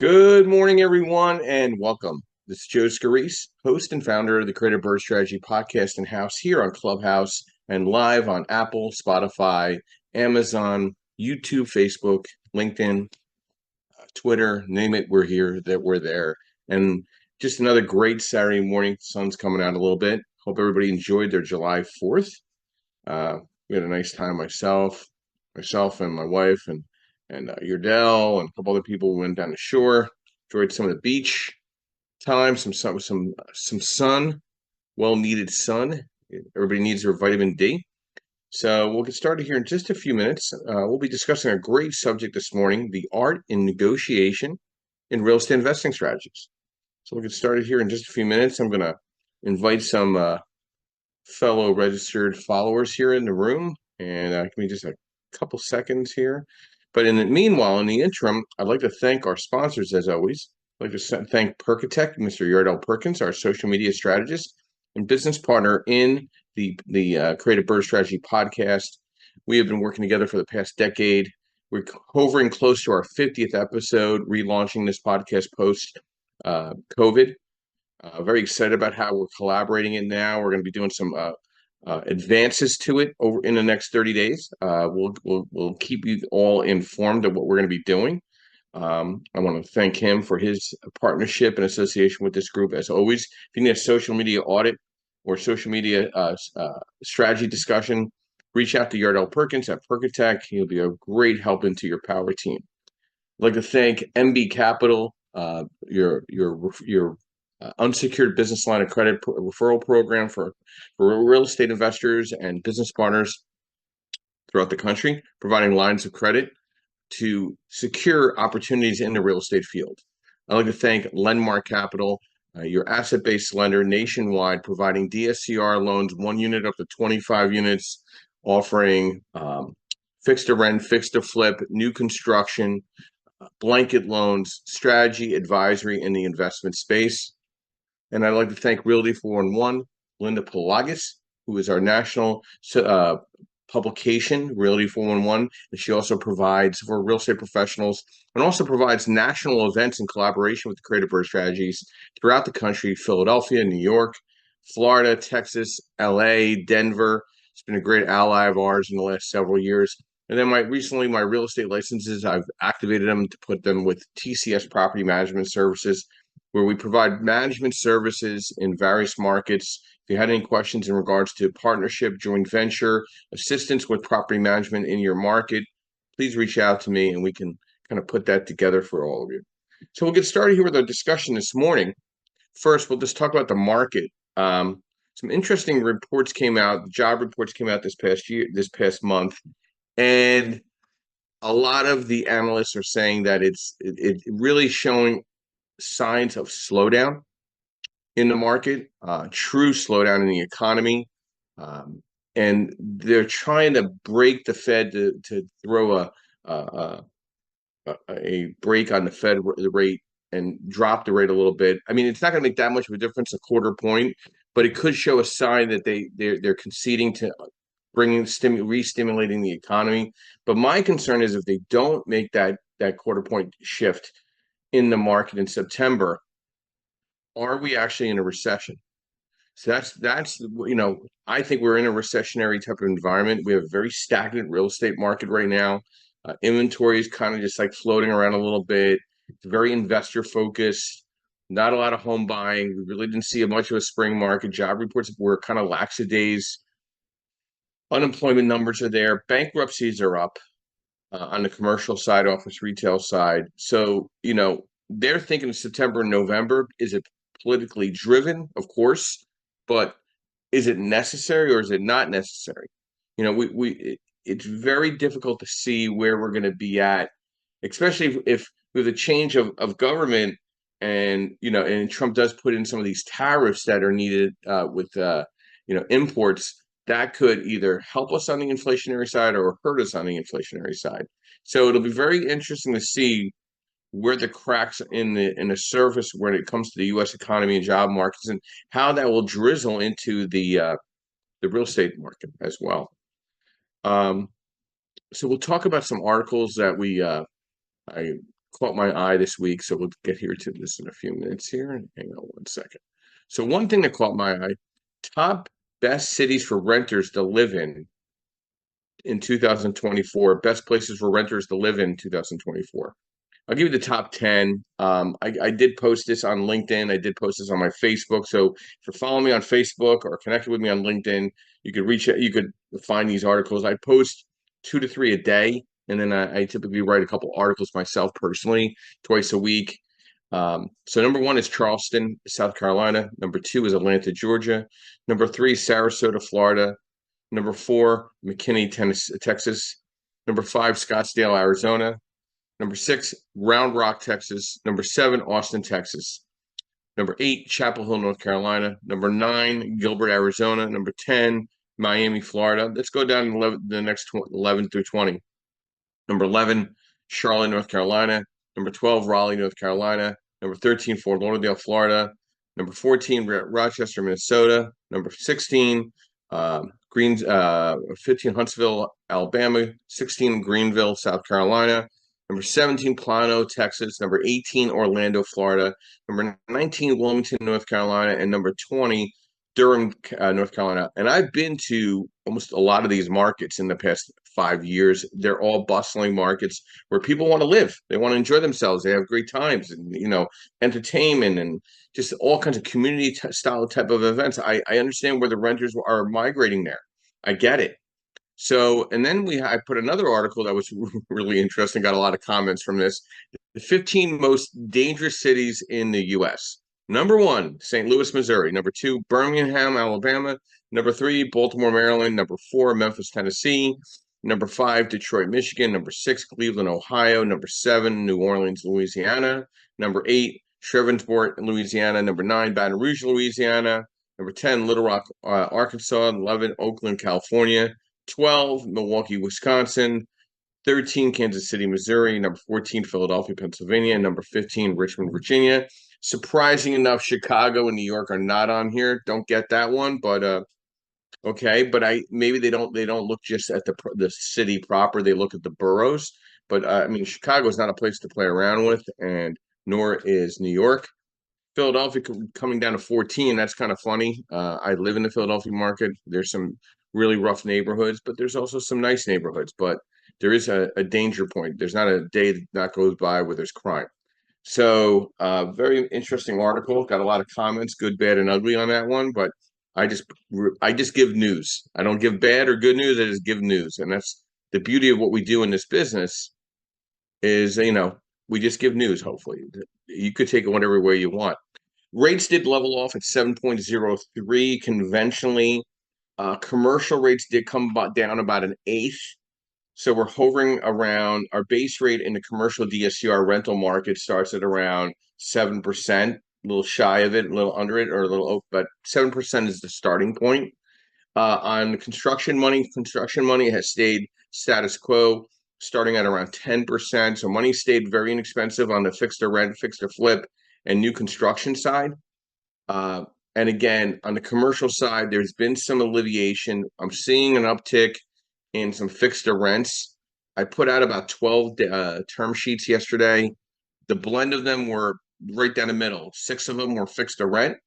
Good morning, everyone, and welcome. This is Joe Scarice, host and founder of the Creative Bird Strategy podcast and house here on Clubhouse and live on Apple, Spotify, Amazon, YouTube, Facebook, LinkedIn, Twitter, name it, we're here, that we're there. And just another great Saturday morning. Sun's coming out a little bit. Hope everybody enjoyed their July 4th. We had a nice time, myself and my wife and Yurdell and a couple other people went down the shore, enjoyed some of the beach time, some sun, well needed sun. Everybody needs their vitamin D. So we'll get started here in just a few minutes. We'll be discussing a great subject this morning: the art in negotiation in real estate investing strategies. So we'll get started here in just a few minutes. I'm going to invite some fellow registered followers here in the room, and give me just a couple seconds here. But in the meanwhile, in the interim, I'd like to thank our sponsors as always. I'd like to thank Perkatech, Mr. Yardell Perkins, our social media strategist and business partner in the Creative Bird Strategy podcast. We have been working together for the past decade. We're hovering close to our 50th episode, relaunching this podcast post COVID. Very excited about how we're collaborating it now. We're going to be doing some advances to it over in the next 30 days. We'll keep you all informed of what we're going to be doing. I want to thank him for his partnership and association with this group. As always, if you need a social media audit or social media strategy discussion, reach out to Yardell Perkins at Perkatech. He'll be a great help into your power team. I'd like to thank MB Capital, your unsecured business line of credit referral program for real estate investors and business partners throughout the country, providing lines of credit to secure opportunities in the real estate field. I'd like to thank Lendmark Capital, your asset-based lender nationwide, providing DSCR loans, 1 unit up to 25 units, offering fixed to rent, fixed to flip, new construction, blanket loans, strategy, advisory in the investment space. And I'd like to thank Realty 411, Linda Pelagas, who is our national publication, Realty 411. And she also provides for real estate professionals and also provides national events in collaboration with the Creative Bird Strategies throughout the country: Philadelphia, New York, Florida, Texas, LA, Denver. It's been a great ally of ours in the last several years. And then my real estate licenses, I've activated them to put them with TCS Property Management Services, where we provide management services in various markets. If you had any questions in regards to partnership, joint venture, assistance with property management in your market, please reach out to me and we can kind of put that together for all of you. So we'll get started here with our discussion this morning. First, we'll just talk about the market. Some interesting reports came out, job reports came out this past month, and a lot of the analysts are saying that it's really showing signs of slowdown in the market, true slowdown in the economy, and they're trying to break the Fed to throw a break on the Fed rate and drop the rate a little bit. I mean, it's not going to make that much of a difference, a quarter point, but it could show a sign that they're conceding to re-stimulating the economy. But my concern is if they don't make that quarter point shift in the market in September, are we actually in a recession? So that's I think we're in a recessionary type of environment. We have a very stagnant real estate market right now. Inventory is kind of just like floating around a little bit. It's very investor focused. Not a lot of home buying. We really didn't see much of a spring market. Job reports were kind of lackadays. Unemployment numbers are there. Bankruptcies are up on the commercial side, office retail side. So, they're thinking September and November. Is it politically driven? Of course. But is it necessary or is it not necessary? It's very difficult to see where we're going to be at, especially if with a change of government and Trump does put in some of these tariffs that are needed with imports. That could either help us on the inflationary side or hurt us on the inflationary side. So it'll be very interesting to see where the cracks in the surface when it comes to the U.S. economy and job markets and how that will drizzle into the real estate market as well. So we'll talk about some articles that I caught my eye this week. So we'll get here to this in a few minutes here. Hang on one second. So one thing that caught my eye, top best cities for renters to live in 2024, best places for renters to live in 2024. I'll give you the top 10. I did post this on LinkedIn. I did post this on my Facebook. So if you're following me on Facebook or connected with me on LinkedIn, you could reach out, you could find these articles. I post 2 to 3 a day, and then I typically write a couple articles myself personally twice a week. So number one is Charleston, South Carolina. Number two is Atlanta, Georgia. Number three, Sarasota, Florida. Number four, McKinney, Tennessee, Texas. Number five, Scottsdale, Arizona. Number six, Round Rock, Texas. Number seven, Austin, Texas. Number eight, Chapel Hill, North Carolina. Number nine, Gilbert, Arizona. Number 10, Miami, Florida. Let's go down to 11, the next 11 through 20. Number 11, Charlotte, North Carolina. Number 12, Raleigh, North Carolina. Number 13, Fort Lauderdale, Florida. Number 14, Rochester, Minnesota. Number 16, 15, Huntsville, Alabama. 16, Greenville, South Carolina. Number 17, Plano, Texas. Number 18, Orlando, Florida. Number 19, Wilmington, North Carolina. And number 20, Durham, North Carolina. And I've been to almost a lot of these markets in the past 5 years. They're all bustling markets where people want to live. They want to enjoy themselves. They have great times and, entertainment and just all kinds of community style type of events. I understand where the renters are migrating there. I get it. So, and then I put another article that was really interesting, got a lot of comments from this. The 15 most dangerous cities in the U.S. Number one, St. Louis, Missouri. Number two, Birmingham, Alabama. Number three, Baltimore, Maryland. Number four, Memphis, Tennessee. Number five, Detroit, Michigan. Number six, Cleveland, Ohio. Number seven, New Orleans, Louisiana. Number eight, Shreveport, Louisiana. Number nine, Baton Rouge, Louisiana. Number 10, Little Rock, Arkansas. 11, Oakland, California. 12, Milwaukee, Wisconsin. 13, Kansas City, Missouri. Number 14, Philadelphia, Pennsylvania. Number 15, Richmond, Virginia. Surprising enough, Chicago and New York are not on here. Don't get that one, but okay. But maybe they don't look just at the city proper. They look at the boroughs. But I mean, Chicago is not a place to play around with, and nor is New York. Philadelphia coming down to 14. That's kind of funny. I live in the Philadelphia market. There's some really rough neighborhoods, but there's also some nice neighborhoods. But there is a danger point. There's not a day that goes by where there's crime. So, very interesting article. Got a lot of comments, good, bad, and ugly on that one. But I just give news. I don't give bad or good news. I just give news, and that's the beauty of what we do in this business. Is we just give news. Hopefully, you could take it whatever way you want. Rates did level off at 7.03 conventionally. Commercial rates did come down about an eighth. So we're hovering around our base rate in the commercial DSCR rental market starts at around 7%, a little shy of it, a little under it, or a little, but 7% is the starting point. On construction money has stayed status quo, starting at around 10%. So money stayed very inexpensive on the fixed to rent, fixed to flip, and new construction side. And again, on the commercial side, there's been some alleviation. I'm seeing an uptick in some fixed to rents. I put out about 12 term sheets yesterday. The blend of them were right down the middle. 6 of them were fixed to rent.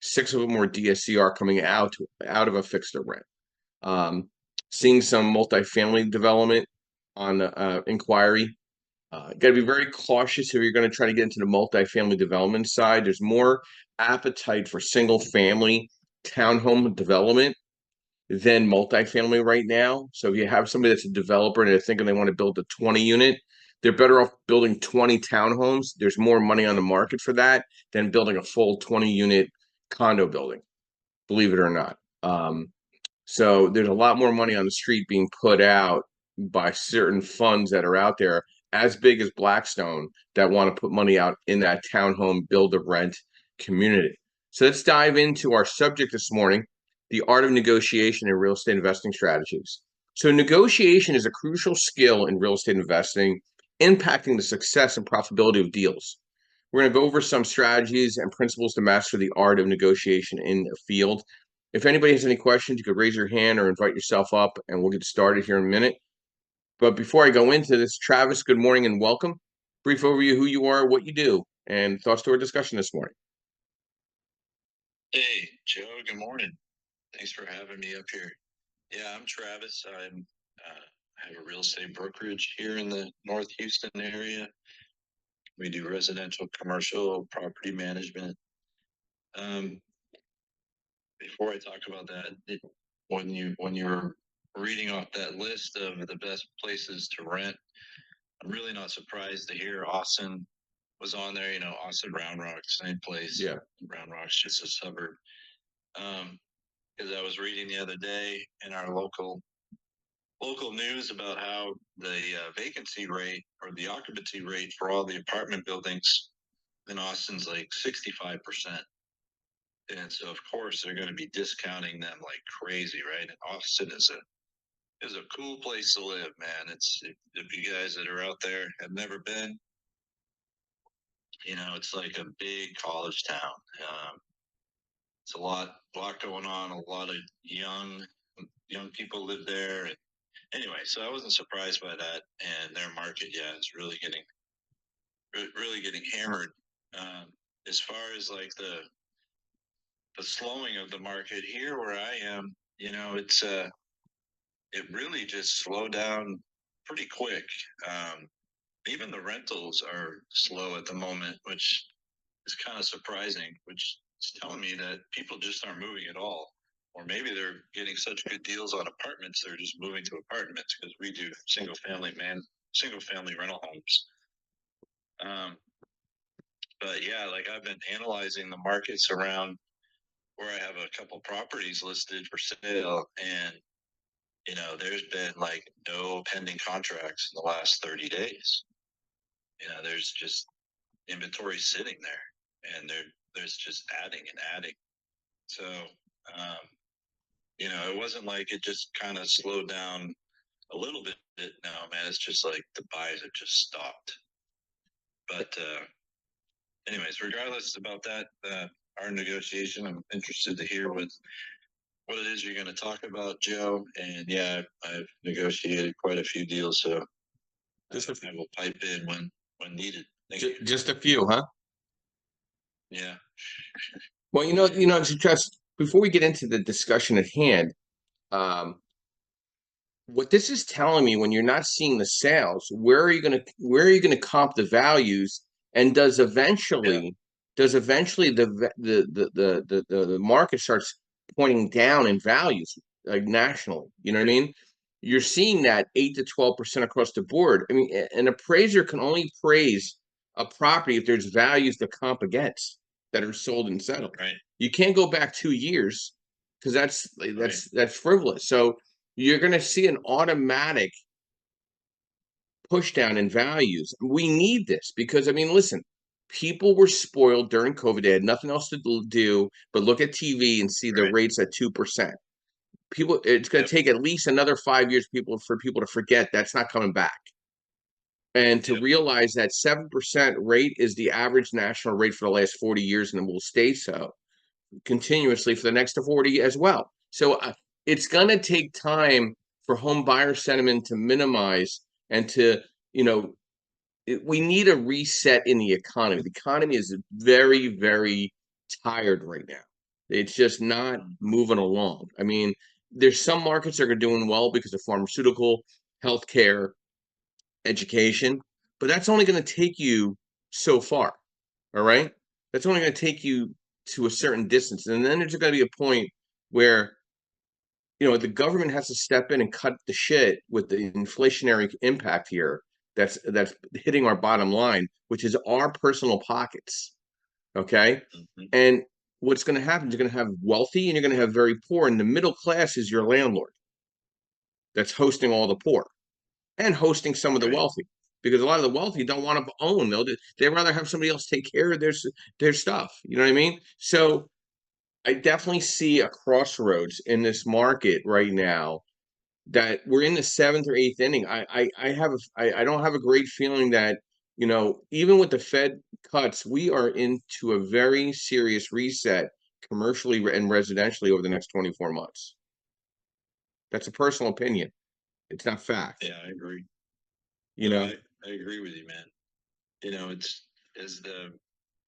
6 of them were DSCR coming out of a fixed to rent. Seeing some multifamily development on inquiry. Got to be very cautious if you're going to try to get into the multifamily development side. There's more appetite for single family townhome development than multifamily right now. So if you have somebody that's a developer and they're thinking they want to build a 20 unit, they're better off building 20 townhomes. There's more money on the market for that than building a full 20 unit condo building, believe it or not. So there's a lot more money on the street being put out by certain funds that are out there as big as Blackstone that want to put money out in that townhome build to rent community. So let's dive into our subject this morning, the art of negotiation in real estate investing strategies. So negotiation is a crucial skill in real estate investing, impacting the success and profitability of deals. We're going to go over some strategies and principles to master the art of negotiation in the field. If anybody has any questions, you could raise your hand or invite yourself up, and we'll get started here in a minute. But before I go into this, Travis, good morning and welcome. brief overview of who you are, what you do, and thoughts to our discussion this morning. Hey, Joe, good morning. Thanks for having me up here. Yeah, I'm Travis. I have a real estate brokerage here in the North Houston area. We do residential, commercial, property management. Um, Before I talk about that, when you're reading off that list of the best places to rent, I'm really not surprised to hear Austin was on there. You know, Austin, Round Rock, same place. Yeah. Round Rock's just a suburb. Because I was reading the other day in our local news about how the vacancy rate or the occupancy rate for all the apartment buildings in Austin's like 65%. And so of course they're going to be discounting them like crazy, right? And Austin is a cool place to live, man. It's if you guys that are out there have never been, you know, it's like a big college town. It's a lot going on. A lot of young people live there, and anyway, so I wasn't surprised by that, and their market, yeah, is really getting hammered. Um, as far as like the slowing of the market here where I am, you know, it really just slowed down pretty quick. Um, Even the rentals are slow at the moment, which is kind of surprising. Which is telling me that people just aren't moving at all. Or maybe they're getting such good deals on apartments, they're just moving to apartments because we do single family rental homes. Um, but yeah, like I've been analyzing the markets around where I have a couple properties listed for sale, and you know, there's been like no pending contracts in the last 30 days. You know, there's just inventory sitting there, and there's just adding and adding. So, um, you know, it wasn't like it just kind of slowed down a little bit. No, man, it's just like the buys have just stopped. But anyways, regardless about that, our negotiation, I'm interested to hear what it is you're going to talk about, Joe. And yeah, I've negotiated quite a few deals, so I will pipe in when needed. Thank you. Just a few, huh? Yeah. Well, just before we get into the discussion at hand, um, what this is telling me, when you're not seeing the sales, where are you gonna comp the values, and does eventually the market starts pointing down in values, like nationally? You know what I mean? You're seeing that 8 to 12% across the board. I mean, an appraiser can only praise a property if there's values to comp against that are sold and settled. Right. You can't go back 2 years because that's Right. that's frivolous. So you're going to see an automatic push down in values. We need this because, I mean, listen, people were spoiled during COVID. They had nothing else to do but look at TV and see the Right. rates at 2%. It's going to Yep. take at least another 5 years for people to forget that's not coming back. And to Yep. realize that 7% rate is the average national rate for the last 40 years, and it will stay so continuously for the next 40 as well. So it's going to take time for home buyer sentiment to minimize and to, we need a reset in the economy. The economy is very, very tired right now. It's just not moving along. I mean, there's some markets that are doing well because of pharmaceutical, healthcare, education, but that's only going to take you so far. All right. That's only going to take you to a certain distance. And then there's going to be a point where, the government has to step in and cut the shit with the inflationary impact here that's hitting our bottom line, which is our personal pockets. Okay. Mm-hmm. And what's going to happen is you're going to have wealthy and you're going to have very poor. And the middle class is your landlord that's hosting all the poor and hosting some of the Right. wealthy, because a lot of the wealthy don't want to own. They'd rather have somebody else take care of their stuff. You know what I mean? So I definitely see a crossroads in this market right now, that we're in the seventh or eighth inning. I don't have a great feeling that, even with the Fed cuts, we are into a very serious reset commercially and residentially over the next 24 months. That's a personal opinion. It's not fact. Yeah, I agree. You No, know, I agree with you, man. it's as the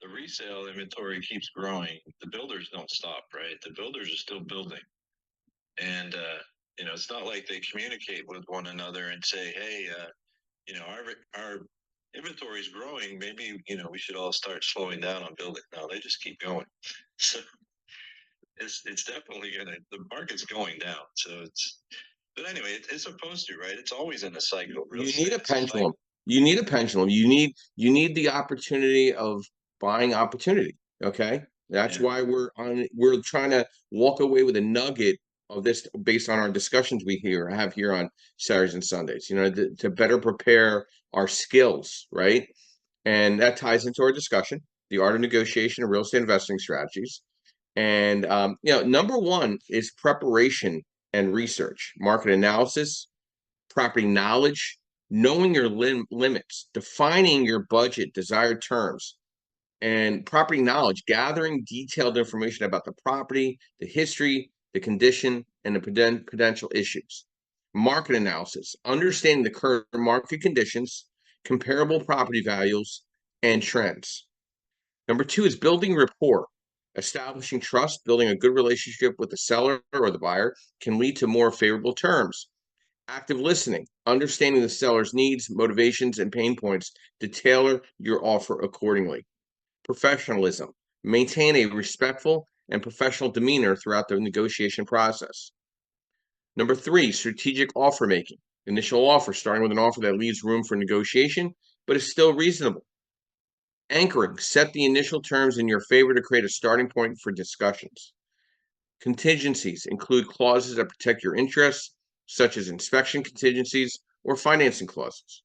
resale inventory keeps growing, the builders don't stop, right? The builders are still building, and it's not like they communicate with one another and say, "Hey, our inventory is growing. Maybe we should all start slowing down on building." No, they just keep going. So it's definitely the market's going down. So but anyway, it's supposed to, right? It's always in a cycle. Real You estate, need a it's a cycle. pendulum. You need a pendulum. You need the opportunity of buying opportunity. Okay. That's Yeah. why we're trying to walk away with a nugget of this based on our discussions we have here on Saturdays and Sundays, to better prepare our skills, right? And that ties into our discussion, the art of negotiation and real estate investing strategies. And number one is preparation and research, market analysis, property knowledge, knowing your limits, defining your budget, desired terms, and property knowledge, gathering detailed information about the property, the history, the condition, and the potential issues. Market analysis, understanding the current market conditions, comparable property values, and trends. Number two is building rapport. Establishing trust, building a good relationship with the seller or the buyer can lead to more favorable terms. Active listening, understanding the seller's needs, motivations, and pain points to tailor your offer accordingly. Professionalism, maintain a respectful and professional demeanor throughout the negotiation process. Number three, strategic offer making. Initial offer, starting with an offer that leaves room for negotiation, but is still reasonable. Anchoring, set the initial terms in your favor to create a starting point for discussions. Contingencies include clauses that protect your interests, such as inspection contingencies or financing clauses.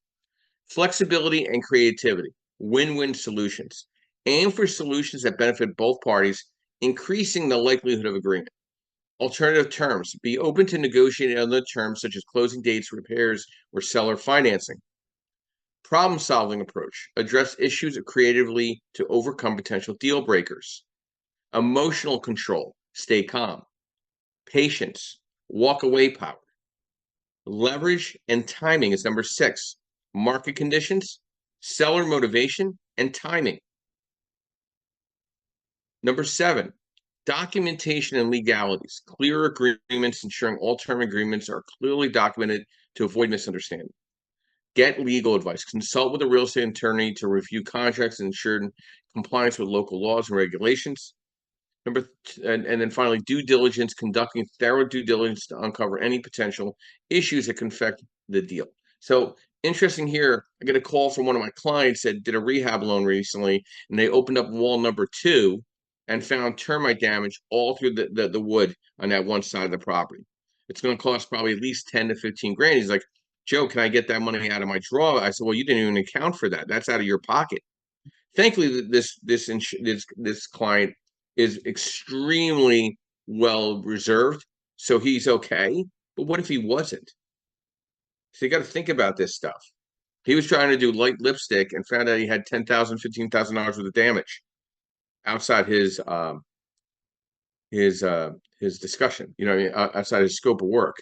Flexibility and creativity, win-win solutions. Aim for solutions that benefit both parties, increasing the likelihood of agreement. Alternative terms, be open to negotiating other terms such as closing dates, repairs, or seller financing. Problem-solving approach, address issues creatively to overcome potential deal breakers. Emotional control, stay calm. Patience, walk away power. Leverage and timing is number six. Market conditions, seller motivation, and timing. Number seven, documentation and legalities. Clear agreements, ensuring all term agreements are clearly documented to avoid misunderstanding. Get legal advice. Consult with a real estate attorney to review contracts and ensure compliance with local laws and regulations. And then finally, due diligence, conducting thorough due diligence to uncover any potential issues that can affect the deal. So interesting here, I get a call from one of my clients that did a rehab loan recently, and they opened up wall number two and found termite damage all through the wood on that one side of the property. It's going to cost probably at least 10 to 15 grand. He's like, Joe, can I get that money out of my draw? I said, well, you didn't even account for that. That's out of your pocket. Thankfully, this client is extremely well reserved, so he's okay. But what if he wasn't? So you got to think about this stuff. He was trying to do light lipstick and found out he had $10,000, $15,000 worth of damage outside his discussion. Outside his scope of work.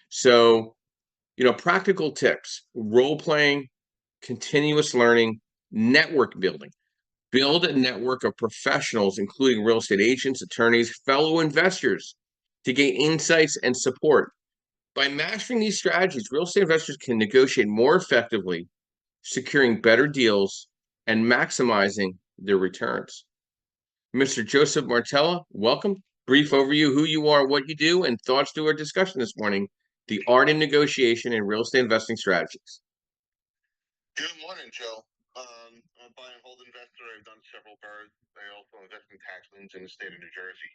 So practical tips: role playing, continuous learning, network building. Build a network of professionals, including real estate agents, attorneys, fellow investors, to gain insights and support. By mastering these strategies, real estate investors can negotiate more effectively, securing better deals and maximizing their returns. Mr. Joseph Martella, welcome. Brief overview who you are, what you do, and thoughts to our discussion this morning: the art in negotiation and real estate investing strategies. Good morning, Joe. I'm a buy and hold investor. I've done several boroughs. I also invest in tax liens in the state of New Jersey.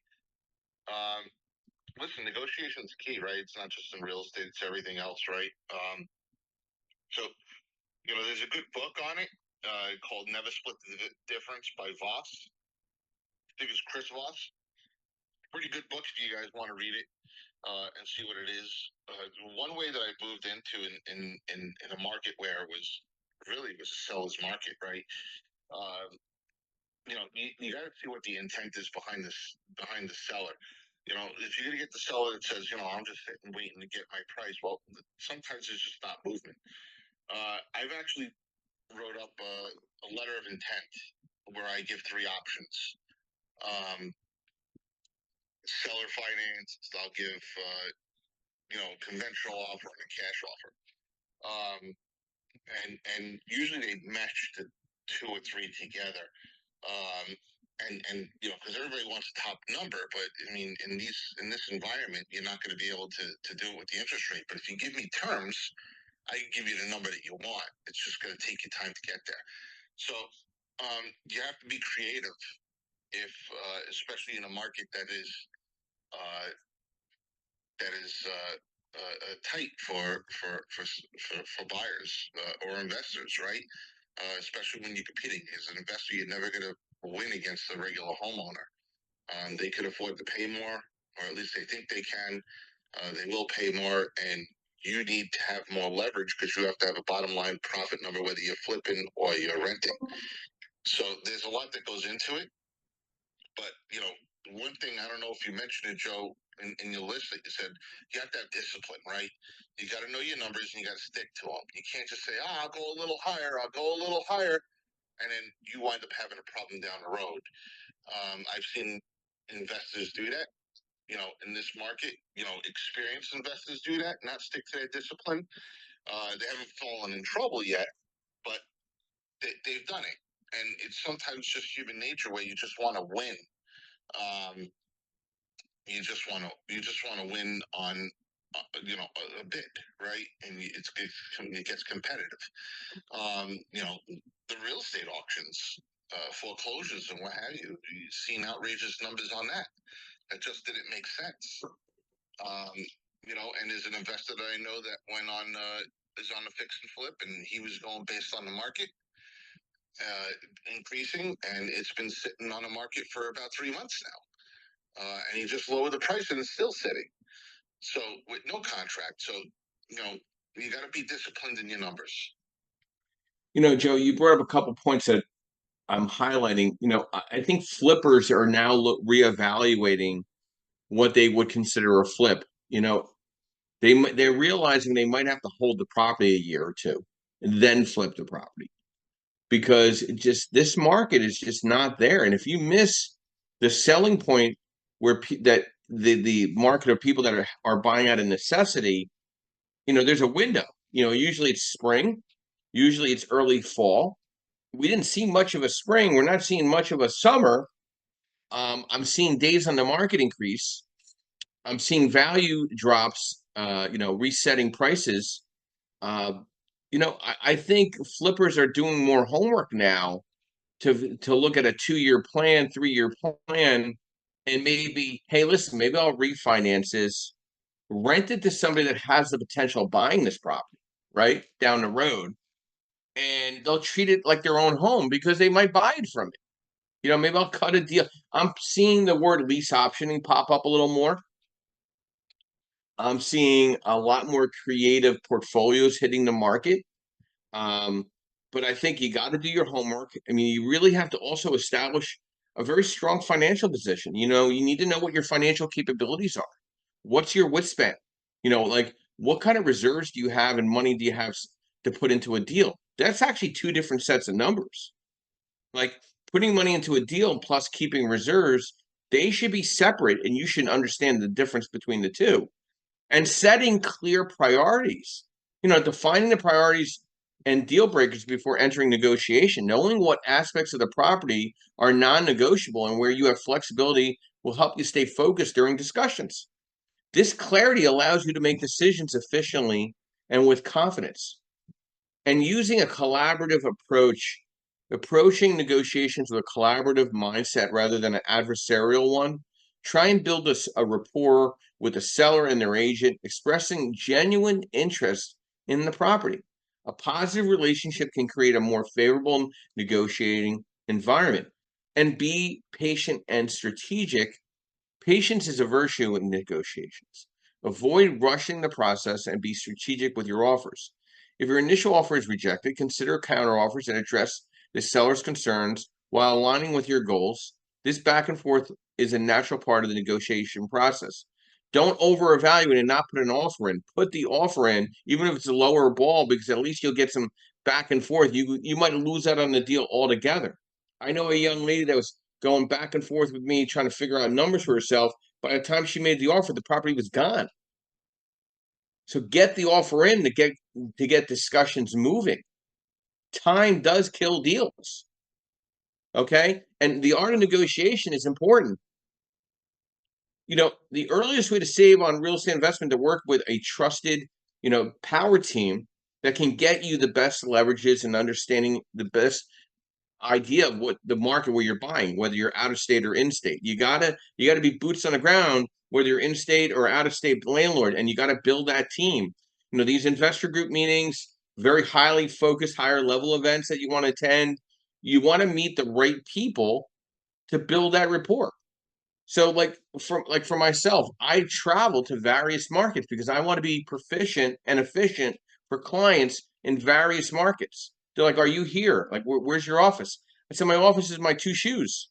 Listen, negotiation is key, right? It's not just in real estate; it's everything else, right? So there's a good book on it called "Never Split the Difference" by Voss. I think it's Chris Voss. Pretty good book if you guys want to read it and see what it is. One way that I moved into in a market where it was a seller's market, right? You got to see what the intent is behind the seller. If you're gonna get the seller that says, I'm just sitting waiting to get my price, well, sometimes it's just not movement. I've actually wrote up a letter of intent where I give 3 options. Seller finance, I'll give conventional offer and a cash offer. And usually they match the 2 or 3 together. And because everybody wants a top number, but I mean, in this environment, you're not going to be able to do it with the interest rate. But if you give me terms, I can give you the number that you want. It's just going to take you time to get there. So you have to be creative, if especially in a market that is uh, tight for buyers or investors, right? Especially when you're competing as an investor, you're never going to win against the regular homeowner. They could afford to pay more, or at least they think they can. They will pay more, and you need to have more leverage because you have to have a bottom line profit number, whether you're flipping or you're renting. So there's a lot that goes into it. But one thing, I don't know if you mentioned it, Joe, in your list that you said, you have to have discipline, right? You got to know your numbers and you got to stick to them. You can't just say, I'll go a little higher, and then you wind up having a problem down the road. I've seen investors do that, in this market, experienced investors do that, not stick to their discipline. They haven't fallen in trouble yet, but they've done it. And it's sometimes just human nature where you just want to win. You just want to win on a bid, right? And it gets competitive. The real estate auctions, foreclosures and what have you. You've seen outrageous numbers on that. That just didn't make sense. And there's an investor that I know that went on is on a fix and flip, and he was going based on the market increasing, and it's been sitting on the market for about 3 months now. And he just lowered the price, and it's still sitting. So with no contract, so you got to be disciplined in your numbers. Joe, you brought up a couple points that I'm highlighting. I think flippers are now reevaluating what they would consider a flip. They're realizing they might have to hold the property a year or two and then flip the property, because this market is just not there. And if you miss the selling point where that the market of people that are buying out of necessity, there's a window. Usually it's spring, usually it's early fall. We didn't see much of a spring. We're not seeing much of a summer. I'm seeing days on the market increase. I'm seeing value drops, resetting prices. I think flippers are doing more homework now to look at a 2-year plan, 3-year plan, and maybe, hey, listen, maybe I'll refinance this, rent it to somebody that has the potential of buying this property, right, down the road, and they'll treat it like their own home because they might buy it from it. Maybe I'll cut a deal. I'm seeing the word lease optioning pop up a little more. I'm seeing a lot more creative portfolios hitting the market. But I think you got to do your homework. I mean, you really have to also establish a very strong financial position. You need to know what your financial capabilities are. What's your wit span? Like, what kind of reserves do you have and money do you have to put into a deal? That's actually 2 different sets of numbers. Like, putting money into a deal plus keeping reserves, they should be separate, and you should understand the difference between the two. And setting clear priorities, defining the priorities and deal breakers before entering negotiation. Knowing what aspects of the property are non-negotiable and where you have flexibility will help you stay focused during discussions. This clarity allows you to make decisions efficiently and with confidence. And using a collaborative approach, approaching negotiations with a collaborative mindset rather than an adversarial one. Try and build a rapport with the seller and their agent, expressing genuine interest in the property. A positive relationship can create a more favorable negotiating environment. And be patient and strategic. Patience is a virtue in negotiations. Avoid rushing the process and be strategic with your offers. If your initial offer is rejected, consider counteroffers that address the seller's concerns while aligning with your goals. This back and forth is a natural part of the negotiation process. Don't over-evaluate and not put an offer in. Put the offer in, even if it's a lower ball, because at least you'll get some back and forth, you might lose out on the deal altogether. I know a young lady that was going back and forth with me trying to figure out numbers for herself. By the time she made the offer, the property was gone. So get the offer in to get discussions moving. Time does kill deals. Okay? And the art of negotiation is important. You know, the earliest way to save on real estate investment to work with a trusted, power team that can get you the best leverages and understanding the best idea of what the market where you're buying, whether you're out of state or in state. You gotta be boots on the ground, whether you're in state or out of state landlord, and you gotta build that team. These investor group meetings, very highly focused, higher level events that you want to attend. You want to meet the right people to build that rapport. So for myself, I travel to various markets because I want to be proficient and efficient for clients in various markets. They're like, "Are you here? Like, where's your office?" I said, "My office is my two shoes."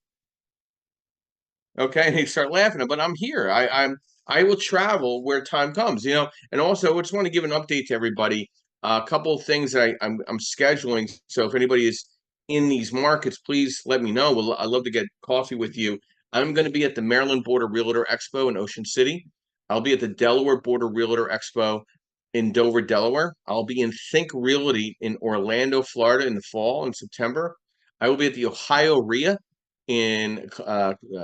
Okay, and they start laughing, but I'm here. I will travel where time comes, And also, I just want to give an update to everybody. A couple of things that I'm scheduling. So if anybody is in these markets, please let me know. I'd love to get coffee with you. I'm going to be at the Maryland Border Realtor Expo in Ocean City. I'll be at the Delaware Border Realtor Expo in Dover, Delaware. I'll be in Think Realty in Orlando, Florida in the fall in September. I will be at the Ohio RIA in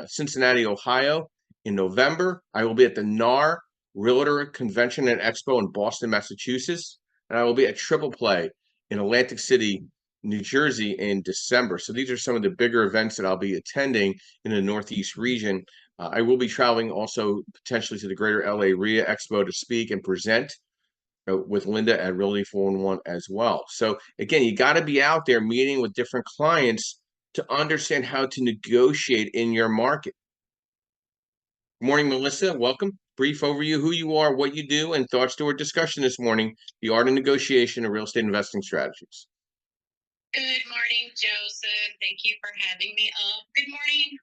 Cincinnati, Ohio in November. I will be at the NAR Realtor Convention and Expo in Boston, Massachusetts. And I will be at Triple Play in Atlantic City, New Jersey in December. So these are some of the bigger events that I'll be attending in the Northeast region. I will be traveling also potentially to the Greater LA RIA Expo to speak and present with Linda at Realty 411 as well. So again, you got to be out there meeting with different clients to understand how to negotiate in your market. Good morning, Melissa. Welcome. Brief overview, who you are, what you do, and thoughts to our discussion this morning, the art of negotiation and real estate investing strategies. Good morning, Joseph. Thank you for having me up. Good morning,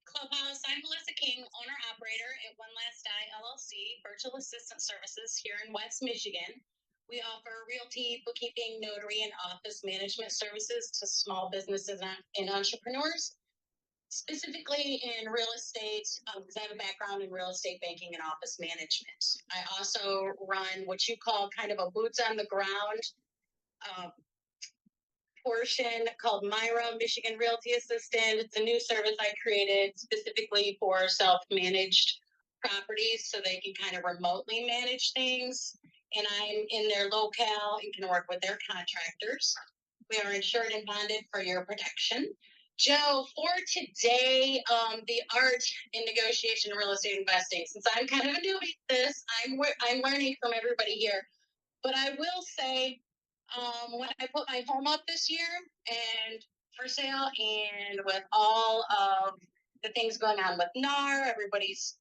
Clubhouse. I'm Melissa King, owner-operator at One Last Die LLC, virtual assistant services here in West Michigan. We offer realty, bookkeeping, notary, and office management services to small businesses and entrepreneurs, specifically in real estate, because I have a background in real estate banking and office management. I also run what you call kind of a boots on the ground portion called Myra Michigan Realty Assistant. It's a new service I created specifically for self-managed properties so they can kind of remotely manage things. And I'm in their locale and can work with their contractors. We are insured and bonded for your protection. Joe, for today, the art in negotiation and real estate investing. Since I'm kind of a newbie at this, I'm learning from everybody here. But I will say, when I put my home up this year and for sale, and with all of the things going on with NAR,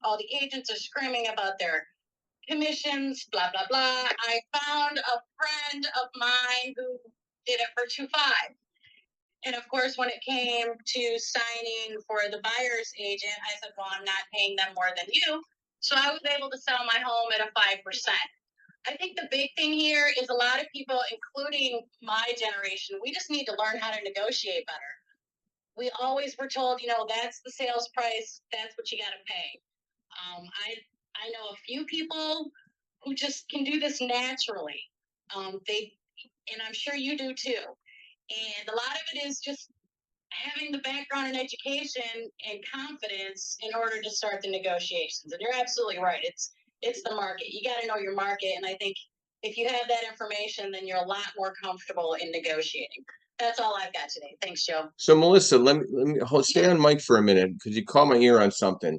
all the agents are screaming about their commissions, blah, blah, blah. I found a friend of mine who did it for 2.5. And of course, when it came to signing for the buyer's agent, I said, well, I'm not paying them more than you. So I was able to sell my home at a 5%. I think the big thing here is a lot of people, including my generation, we just need to learn how to negotiate better. We always were told, that's the sales price, that's what you got to pay. I know a few people who just can do this naturally. And I'm sure you do too. And a lot of it is just having the background in education and confidence in order to start the negotiations. And you're absolutely right. It's the market. You got to know your market. And I think if you have that information, then you're a lot more comfortable in negotiating. That's all I've got today. Thanks, Joe. So Melissa, let me stay on mic for a minute because you caught my ear on something.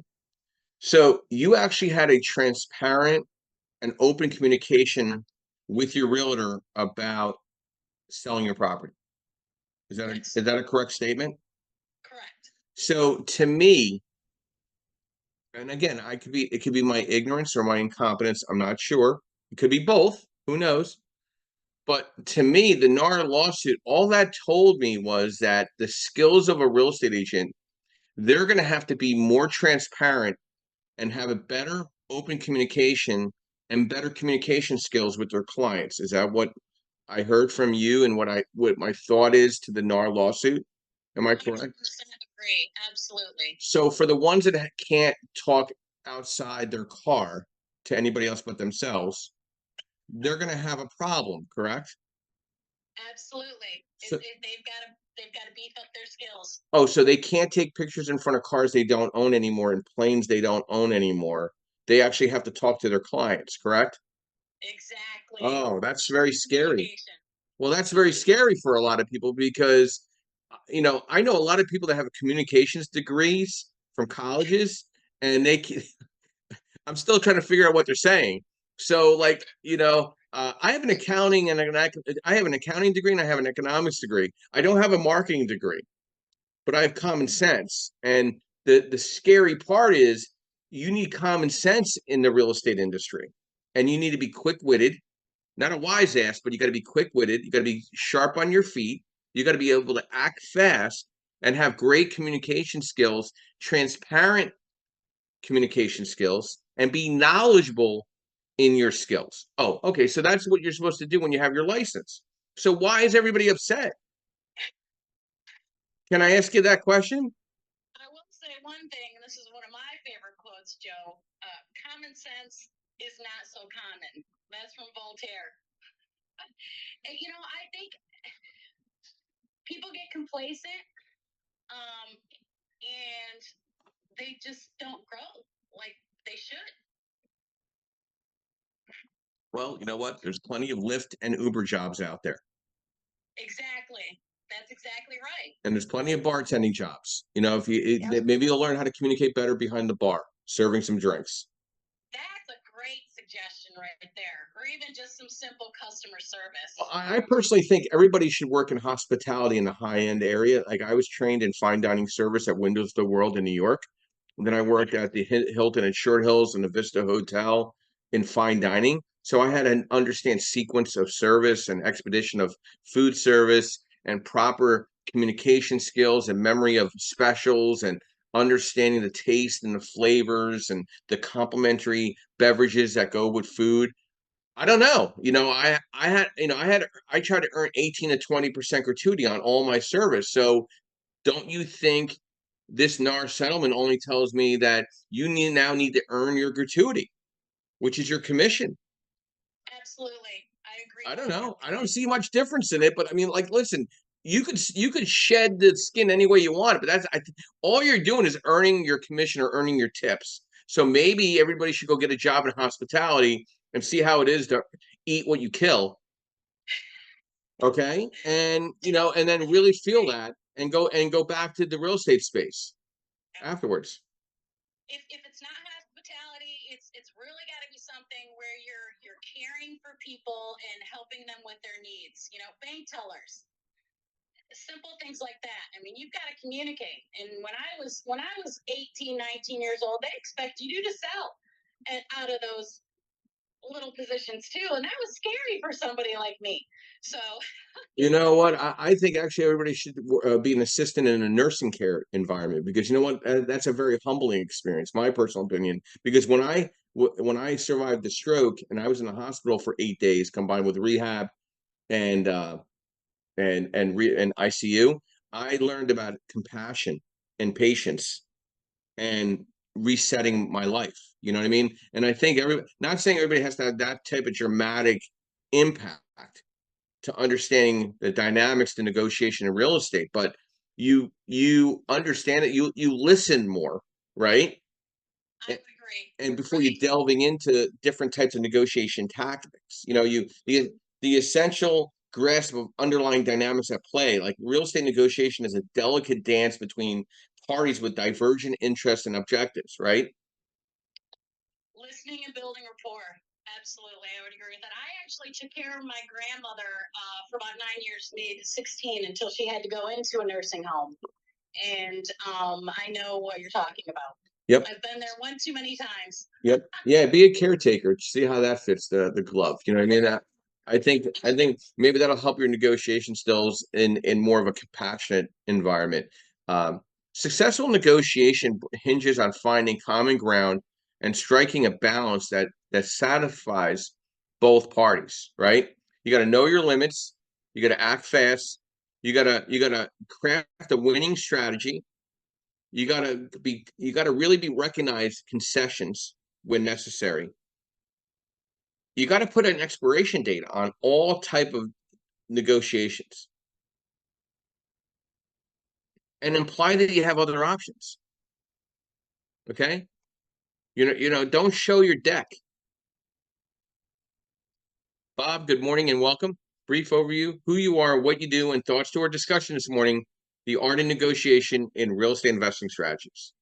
So you actually had a transparent and open communication with your realtor about selling your property. Is that a correct statement? Correct. So to me, and again, it could be my ignorance or my incompetence. I'm not sure. It could be both. Who knows? But to me, the NAR lawsuit, all that told me was that the skills of a real estate agent, they're going to have to be more transparent and have a better open communication and better communication skills with their clients. Is that what I heard from you and what my thought is to the NAR lawsuit. Am I correct? 100% agree. Absolutely. So for the ones that can't talk outside their car to anybody else but themselves, they're going to have a problem, correct? Absolutely. So, They've got to beef up their skills. oh, so they can't take pictures in front of cars they don't own anymore and planes they don't own anymore. They actually have to talk to their clients, correct? Exactly. Oh, that's very scary. Communication. Well, that's very scary for a lot of people because, I know a lot of people that have communications degrees from colleges, and I'm still trying to figure out what they're saying. So, like, I have an accounting I have an accounting degree and I have an economics degree. I don't have a marketing degree, but I have common sense. And the scary part is you need common sense in the real estate industry, and you need to be quick witted, not a wise ass, but you got to be quick witted. You got to be sharp on your feet. You got to be able to act fast and have great communication skills, transparent communication skills, and be knowledgeable in your skills. Oh, okay. So that's what you're supposed to do when you have your license. So why is everybody upset? Can I ask you that question? I will say one thing, and this is one of my favorite quotes, Joe. Common sense is not so common. That's from Voltaire. And, I think people get complacent, and they just don't grow like they should. Well, you know what? There's plenty of Lyft and Uber jobs out there. Exactly. That's exactly right. And there's plenty of bartending jobs. Maybe you'll learn how to communicate better behind the bar, serving some drinks. That's a great suggestion right there. Or even just some simple customer service. Well, I personally think everybody should work in hospitality in the high-end area. Like I was trained in fine dining service at Windows of the World in New York. And then I worked at the Hilton in Short Hills and the Vista Hotel in fine dining. So I had to understand sequence of service and expedition of food service and proper communication skills and memory of specials and understanding the taste and the flavors and the complementary beverages that go with food. I don't know. I tried to earn 18 to 20% gratuity on all my service. So don't you think this NAR settlement only tells me that you now need to earn your gratuity, which is your commission? Absolutely. I agree. I don't know. I don't see much difference in it, but I mean, like, listen, you could shed the skin any way you want, but all you're doing is earning your commission or earning your tips. So maybe everybody should go get a job in hospitality and see how it is to eat what you kill. Okay. And then really feel that and go back to the real estate space afterwards. If it's not hospitality, it's really got to be something where you're caring for people and helping them with their needs. Bank tellers, simple things like that. I mean, you've got to communicate. And when I was 18, 19 years old, they expect you to sell out of those little positions too, and that was scary for somebody like me. So you know what, I think actually everybody should be an assistant in a nursing care environment, because you know what, that's a very humbling experience, my personal opinion, because when I survived the stroke and I was in the hospital for 8 days combined with rehab and ICU, I learned about compassion and patience and resetting my life. You know what I mean? And I think not saying everybody has to have that type of dramatic impact to understanding the dynamics to negotiation in real estate, but you understand it, you listen more, right? I would agree. And before you delving into different types of negotiation tactics, the essential grasp of underlying dynamics at play. Like real estate negotiation is a delicate dance between parties with divergent interests and objectives, right? Listening and building rapport. Absolutely, I would agree with that. I actually took care of my grandmother for about 9 years, maybe 16, until she had to go into a nursing home. And I know what you're talking about. Yep. I've been there one too many times. Yep. Yeah, be a caretaker. See how that fits the glove. You know what I mean? I think maybe that'll help your negotiation skills in more of a compassionate environment. Successful negotiation hinges on finding common ground and striking a balance that satisfies both parties, right? You got to know your limits. You got to act fast. You got to craft a winning strategy. You got to really be recognized concessions when necessary. You got to put an expiration date on all type of negotiations and imply that you have other options. Okay? Don't show your deck. Bob, good morning and welcome. Brief overview, who you are, what you do, and thoughts to our discussion this morning, the art of negotiation in real estate investing strategies.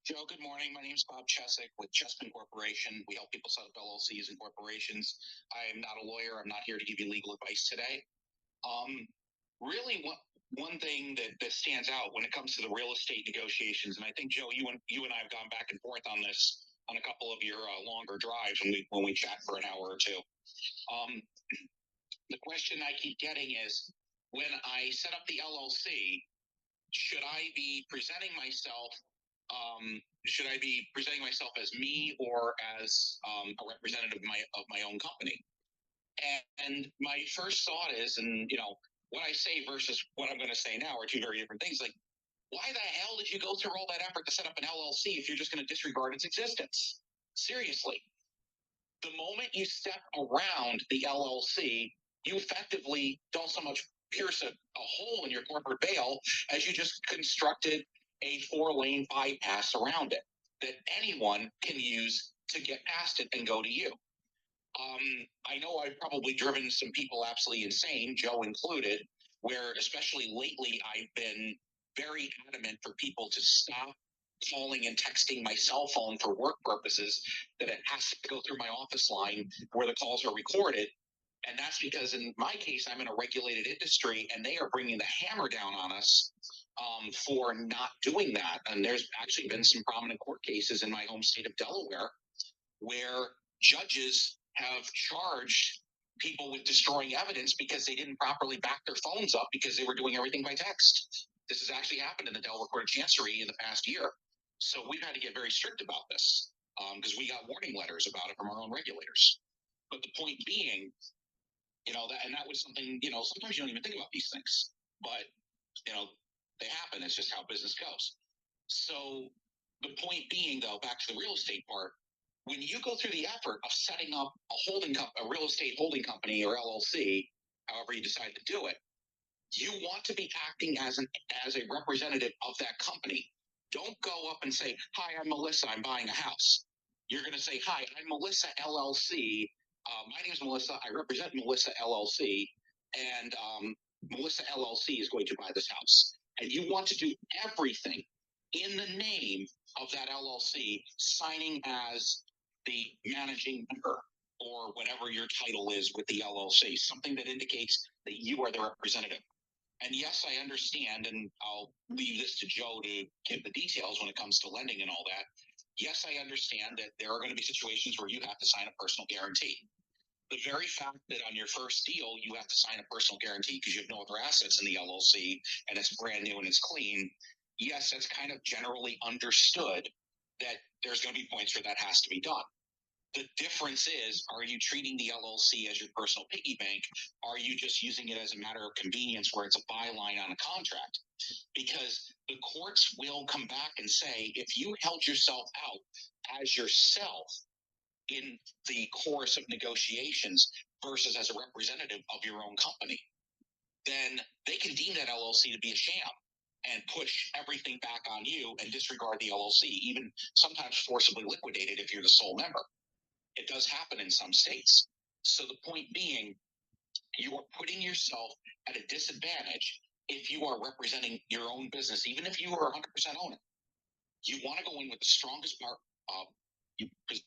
Joe, good morning. My name is Bob Chesick with Chespin Corporation. We help people set up LLCs and corporations. I am not a lawyer. I'm not here to give you legal advice today. Really, one thing that stands out when it comes to the real estate negotiations, and I think, Joe, you and I have gone back and forth on this on a couple of your longer drives when we chat for an hour or two. The question I keep getting is, when I set up the LLC, should I be presenting myself as me or as a representative of my own company? And my first thought is, and what I say versus what I'm going to say now are two very different things. Like, why the hell did you go through all that effort to set up an LLC if you're just going to disregard its existence? Seriously. The moment you step around the LLC, you effectively don't so much pierce a hole in your corporate veil as you just constructed a 4-lane bypass around it that anyone can use to get past it and go to you. I know I've probably driven some people absolutely insane, Joe included, where especially lately I've been very adamant for people to stop calling and texting my cell phone for work purposes, that it has to go through my office line where the calls are recorded. And that's because in my case, I'm in a regulated industry and they are bringing the hammer down on us for not doing that. And there's actually been some prominent court cases in my home state of Delaware where judges have charged people with destroying evidence because they didn't properly back their phones up because they were doing everything by text. This has actually happened in the Delaware Court of Chancery in the past year. So we've had to get very strict about this because we got warning letters about it from our own regulators. But the point being, that was something, sometimes you don't even think about these things, but, they happen. It's just how business goes. So the point being, though, back to the real estate part, when you go through the effort of setting up a real estate holding company or LLC, however you decide to do it, you want to be acting as a representative of that company. Don't go up and say, "Hi, I'm Melissa. I'm buying a house." You're going to say, "Hi, I'm Melissa LLC. My name is Melissa. I represent Melissa LLC, and Melissa LLC is going to buy this house." And you want to do everything in the name of that LLC, signing as the managing member or whatever your title is with the LLC, something that indicates that you are the representative. And yes, I understand, and I'll leave this to Joe to give the details when it comes to lending and all that. Yes, I understand that there are going to be situations where you have to sign a personal guarantee. The very fact that on your first deal, you have to sign a personal guarantee because you have no other assets in the LLC and it's brand new and it's clean. Yes, that's kind of generally understood that there's going to be points where that has to be done. The difference is, are you treating the LLC as your personal piggy bank? Are you just using it as a matter of convenience where it's a byline on a contract? Because the courts will come back and say, if you held yourself out as yourself in the course of negotiations versus as a representative of your own company, then they can deem that LLC to be a sham and push everything back on you and disregard the LLC, even sometimes forcibly liquidate it if you're the sole member. It does happen in some states. So the point being, you are putting yourself at a disadvantage if you are representing your own business, even if you are 100% owner. You want to go in with the strongest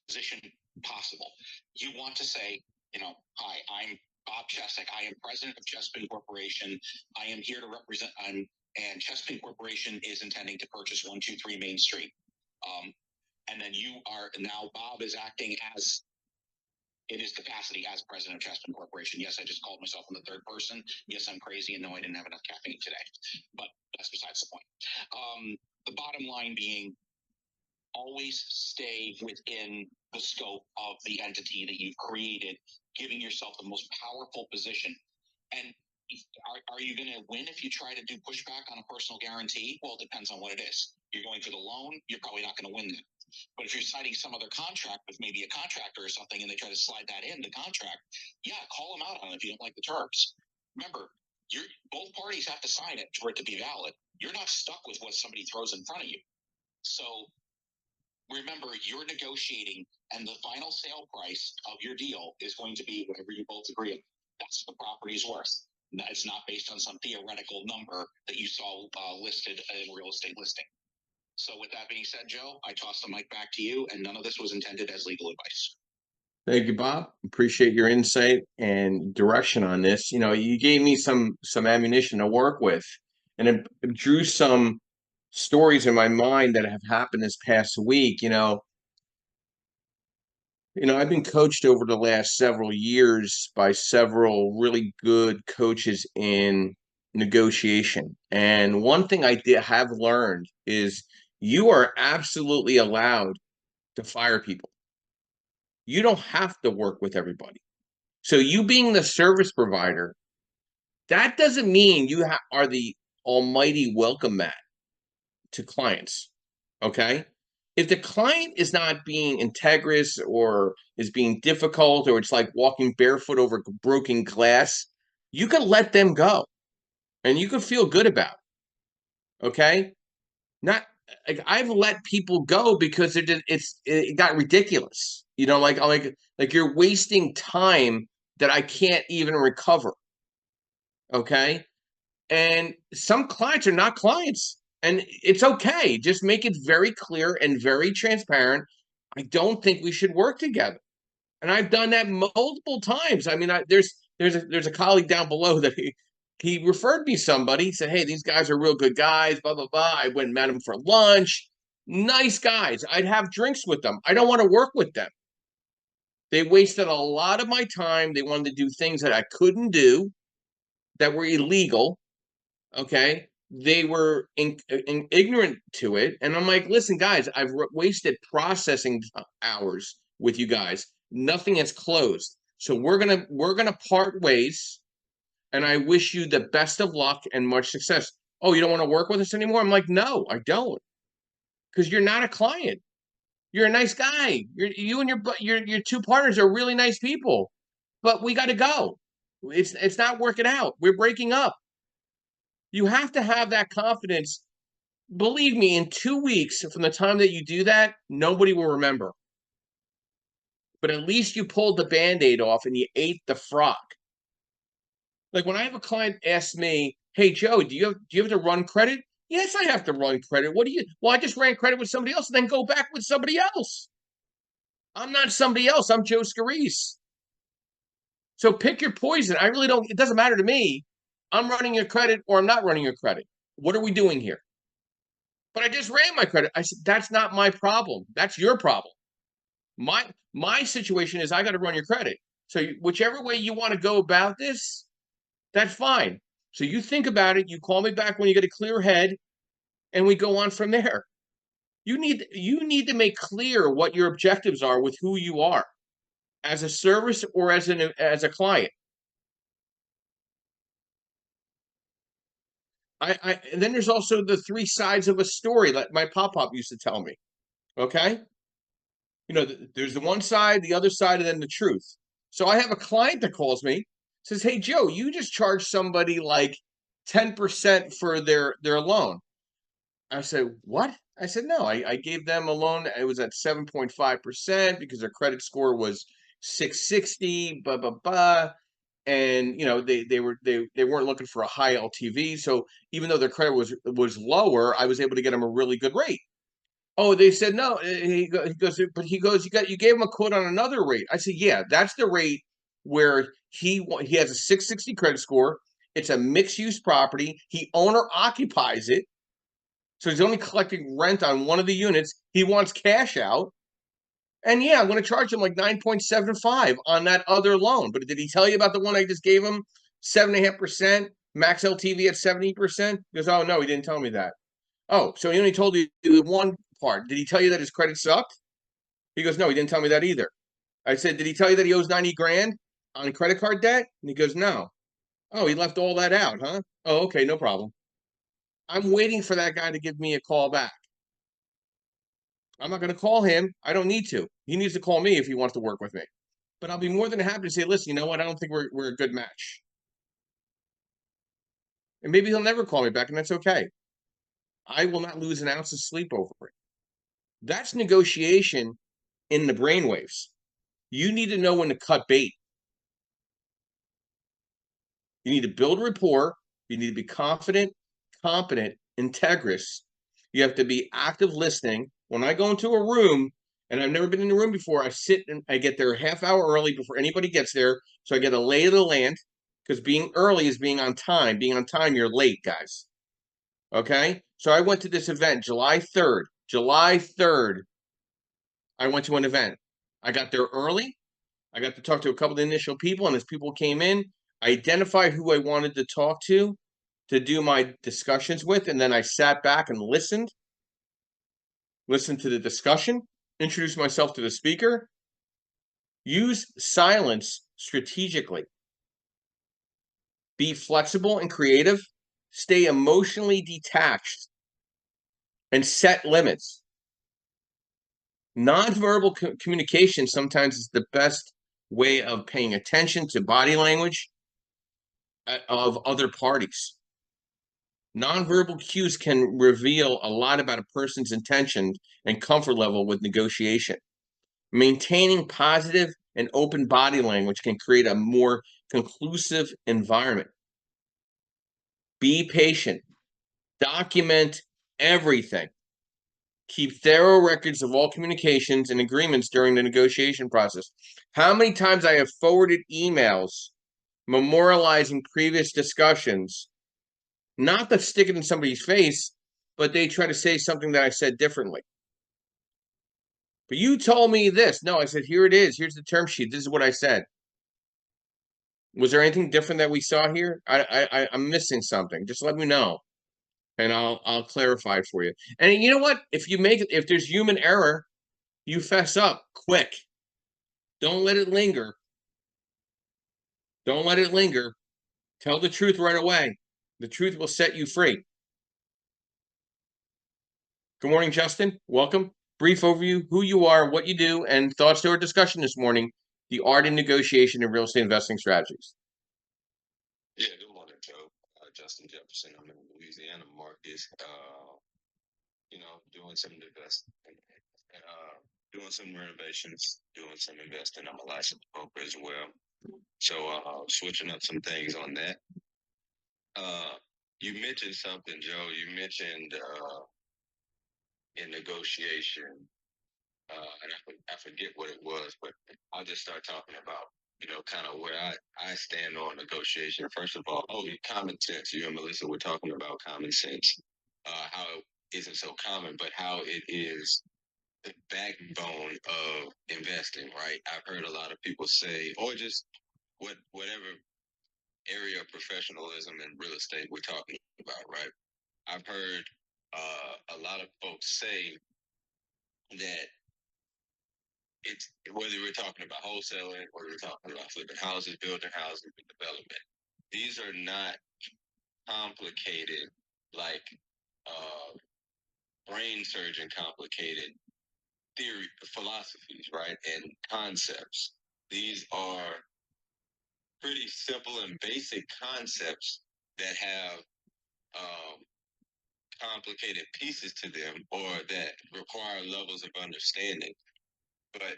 position possible. You want to say, "Hi, I'm Bob Chesick. I am president of Chespin Corporation. I am here to represent, and Chespin Corporation is intending to purchase 123 Main Street." And then Bob is acting as in his capacity as president of Chespin Corporation. Yes, I just called myself in the third person. Yes, I'm crazy, and no, I didn't have enough caffeine today. But that's besides the point. The bottom line being, always stay within the scope of the entity that you've created, giving yourself the most powerful position. And are you going to win if you try to do pushback on a personal guarantee? Well, it depends on what it is. You're going for the loan, you're probably not going to win that. But if you're citing some other contract with maybe a contractor or something and they try to slide that in the contract, yeah, call them out on it if you don't like the terms. Remember, both parties have to sign it for it to be valid. You're not stuck with what somebody throws in front of you. So remember, you're negotiating, and the final sale price of your deal is going to be whatever you both agree on. That's what the property is worth. It's not based on some theoretical number that you saw listed in a real estate listing. So with that being said, Joe, I toss the mic back to you, and none of this was intended as legal advice. Thank you, Bob. Appreciate your insight and direction on this. You know, you gave me some ammunition to work with, and it drew some stories in my mind that have happened this past week. I've been coached over the last several years by several really good coaches in negotiation. And one thing I have learned is you are absolutely allowed to fire people. You don't have to work with everybody. So you being the service provider, that doesn't mean you are the almighty welcome mat to clients. Okay? If the client is not being integrous or is being difficult, or it's like walking barefoot over broken glass, you can let them go and you can feel good about it. Okay? Not like I've let people go because it got ridiculous. Like you're wasting time that I can't even recover. Okay? And some clients are not clients. And it's okay. Just make it very clear and very transparent. I don't think we should work together. And I've done that multiple times. I mean, there's a colleague down below that he referred me somebody. He said, "Hey, these guys are real good guys, blah, blah, blah." I went and met them for lunch. Nice guys. I'd have drinks with them. I don't want to work with them. They wasted a lot of my time. They wanted to do things that I couldn't do, that were illegal. Okay. They were ignorant to it. And I'm like, listen, guys, I've wasted processing hours with you guys. Nothing has closed. So we're gonna part ways. And I wish you the best of luck and much success. Oh, you don't want to work with us anymore? I'm like, no, I don't. Because you're not a client. You're a nice guy. You and your two partners are really nice people. But we got to go. It's not working out. We're breaking up. You have to have that confidence. Believe me, in 2 weeks from the time that you do that, nobody will remember. But at least you pulled the Band-Aid off and you ate the frog. Like when I have a client ask me, "Hey Joe, do you have to run credit?" Yes, I have to run credit. What do you? Well, I just ran credit with somebody else and then go back with somebody else. I'm not somebody else. I'm Joe Scarice. So pick your poison. I really don't. It doesn't matter to me. I'm running your credit or I'm not running your credit. What are we doing here? But I just ran my credit. I said, that's not my problem. That's your problem. My situation is I got to run your credit. So whichever way you want to go about this, that's fine. So you think about it. You call me back when you get a clear head, and we go on from there. You need to make clear what your objectives are with who you are, as a service or as a client. And then there's also the three sides of a story that my pop used to tell me. Okay, there's the one side, the other side, and then the truth. So I have a client that calls me, says, "Hey Joe, you just charged somebody like 10% for their loan." I said, "What?" I said, "No, I gave them a loan. It was at 7.5% because their credit score was 660, blah, blah, blah. And they weren't looking for a high LTV. So even though their credit was lower, I was able to get them a really good rate." Oh, they said no. He goes, you gave him a quote on another rate. I said, yeah, that's the rate where he has a 660 credit score. It's a mixed use property. He owner occupies it. So he's only collecting rent on one of the units. He wants cash out. And yeah, I'm going to charge him like 9.75 on that other loan. But did he tell you about the one I just gave him? 7.5%, max LTV at 70%? He goes, oh, no, he didn't tell me that. Oh, so he only told you the one part. Did he tell you that his credit sucked? He goes, no, he didn't tell me that either. I said, did he tell you that he owes 90 grand on credit card debt? And he goes, no. Oh, he left all that out, huh? Oh, okay, no problem. I'm waiting for that guy to give me a call back. I'm not going to call him. I don't need to. He needs to call me if he wants to work with me. But I'll be more than happy to say, listen, you know what? I don't think we're a good match. And maybe he'll never call me back, and that's okay. I will not lose an ounce of sleep over it. That's negotiation in the brainwaves. You need to know when to cut bait. You need to build rapport. You need to be confident, competent, integrous. You have to be active listening. When I go into a room, and I've never been in a room before, I sit and I get there a half hour early before anybody gets there. So I get a lay of the land, because being early is being on time. Being on time, you're late, guys. Okay? So I went to this event July 3rd. July 3rd, I went to an event. I got there early. I got to talk to a couple of initial people, and as people came in, I identified who I wanted to talk to do my discussions with, and then I sat back and listened to the discussion, introduced myself to the speaker, use silence strategically, be flexible and creative, stay emotionally detached, and set limits. Nonverbal communication sometimes is the best way of paying attention to body language of other parties. Nonverbal cues can reveal a lot about a person's intention and comfort level with negotiation. Maintaining positive and open body language can create a more conclusive environment. Be patient. Document everything. Keep thorough records of all communications and agreements during the negotiation process. How many times I have forwarded emails memorializing previous discussions, not to stick it in somebody's face, but they try to say something that I said differently. But you told me this. No, I said, here it is. Here's the term sheet. This is what I said. Was there anything different that we saw here? I'm missing something. Just let me know, and I'll clarify for you. And you know what? If there's human error, you fess up quick. Don't let it linger. Don't let it linger. Tell the truth right away. The truth will set you free. Good morning, Justin. Welcome. Brief overview, who you are, what you do, and thoughts to our discussion this morning, the art and negotiation in real estate investing strategies. Yeah, good morning, Joe. Justin Jefferson. I'm in Louisiana markets. Doing some doing some renovations, doing some investing. I'm a licensed broker as well. So, switching up some things on that. You mentioned something, Joe. You mentioned in negotiation, and I forget what it was, but I'll just start talking about kind of where I stand on negotiation. First of all, common sense. You and Melissa were talking about common sense, how it isn't so common, but how it is the backbone of investing, right? I've heard a lot of people say, or just whatever area of professionalism in real estate we're talking about, right? I've heard a lot of folks say that it's whether we're talking about wholesaling, whether we're talking about flipping houses, building houses, development. These are not complicated, like brain surgeon complicated theory philosophies, right? And concepts. These are pretty simple and basic concepts that have complicated pieces to them or that require levels of understanding. But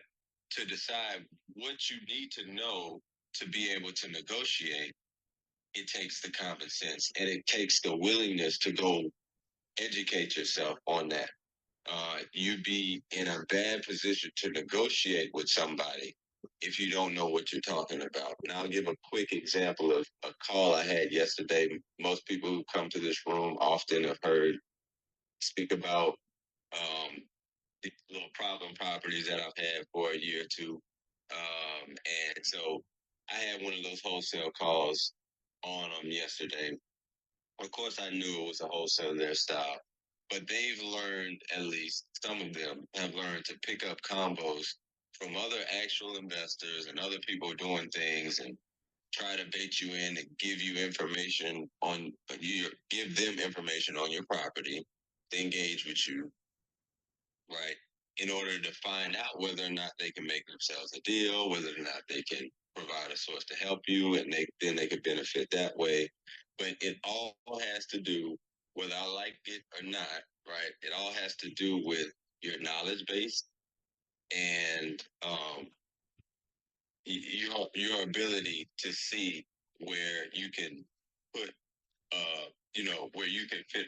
to decide what you need to know to be able to negotiate, it takes the common sense and it takes the willingness to go educate yourself on that. You'd be in a bad position to negotiate with somebody if you don't know what you're talking about. And I'll give a quick example of a call I had yesterday. Most people who come to this room often have heard speak about the little problem properties that I've had for a year or two. And so I had one of those wholesale calls on them yesterday. Of course, I knew it was a wholesale in their style. but they've learned, at least some of them have learned to pick up combos from other actual investors and other people doing things and try to bait you in and give you information on you, give them information on your property, to engage with you, right? In order to find out whether or not they can make themselves a deal, whether or not they can provide a source to help you, and they could benefit that way. But it all has to do, whether I like it or not, right? It all has to do with your knowledge base and your ability to see where you can put where you can fit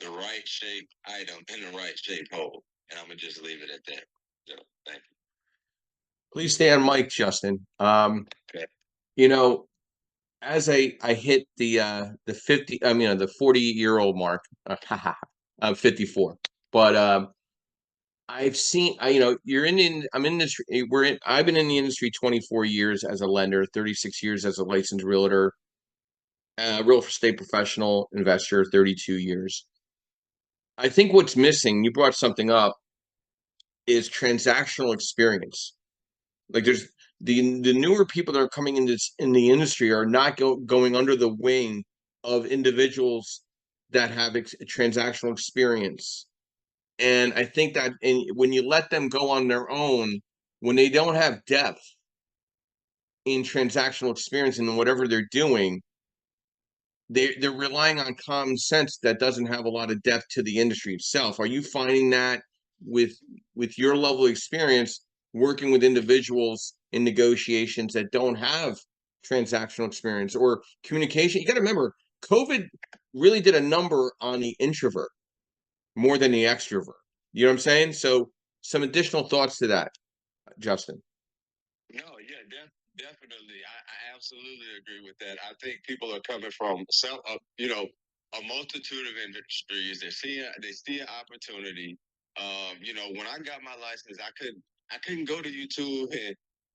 the right shape item in the right shape hole. And I'm gonna just leave it at that. So thank you. Please stay on mic, Justin. Okay. You know, as I hit the 50, I mean the 40-year-old mark, I'm 54, but I've seen, you're I'm in this, I've been in the industry 24 years as a lender, 36 years as a licensed realtor, real estate professional, investor, 32 years. I think what's missing, you brought something up, is transactional experience. Like there's the newer people that are coming in the industry are not going under the wing of individuals that have transactional experience. And I think that when you let them go on their own, when they don't have depth in transactional experience in whatever they're doing, they're relying on common sense that doesn't have a lot of depth to the industry itself. Are you finding that with your level of experience working with individuals in negotiations that don't have transactional experience or communication? You got to remember, COVID really did a number on the introvert more than the extrovert. You know what I'm saying? So some additional thoughts to that, Justin. No, yeah, definitely. I absolutely agree with that. I think people are coming from a multitude of industries. They see an opportunity. When I got my license, I couldn't go to YouTube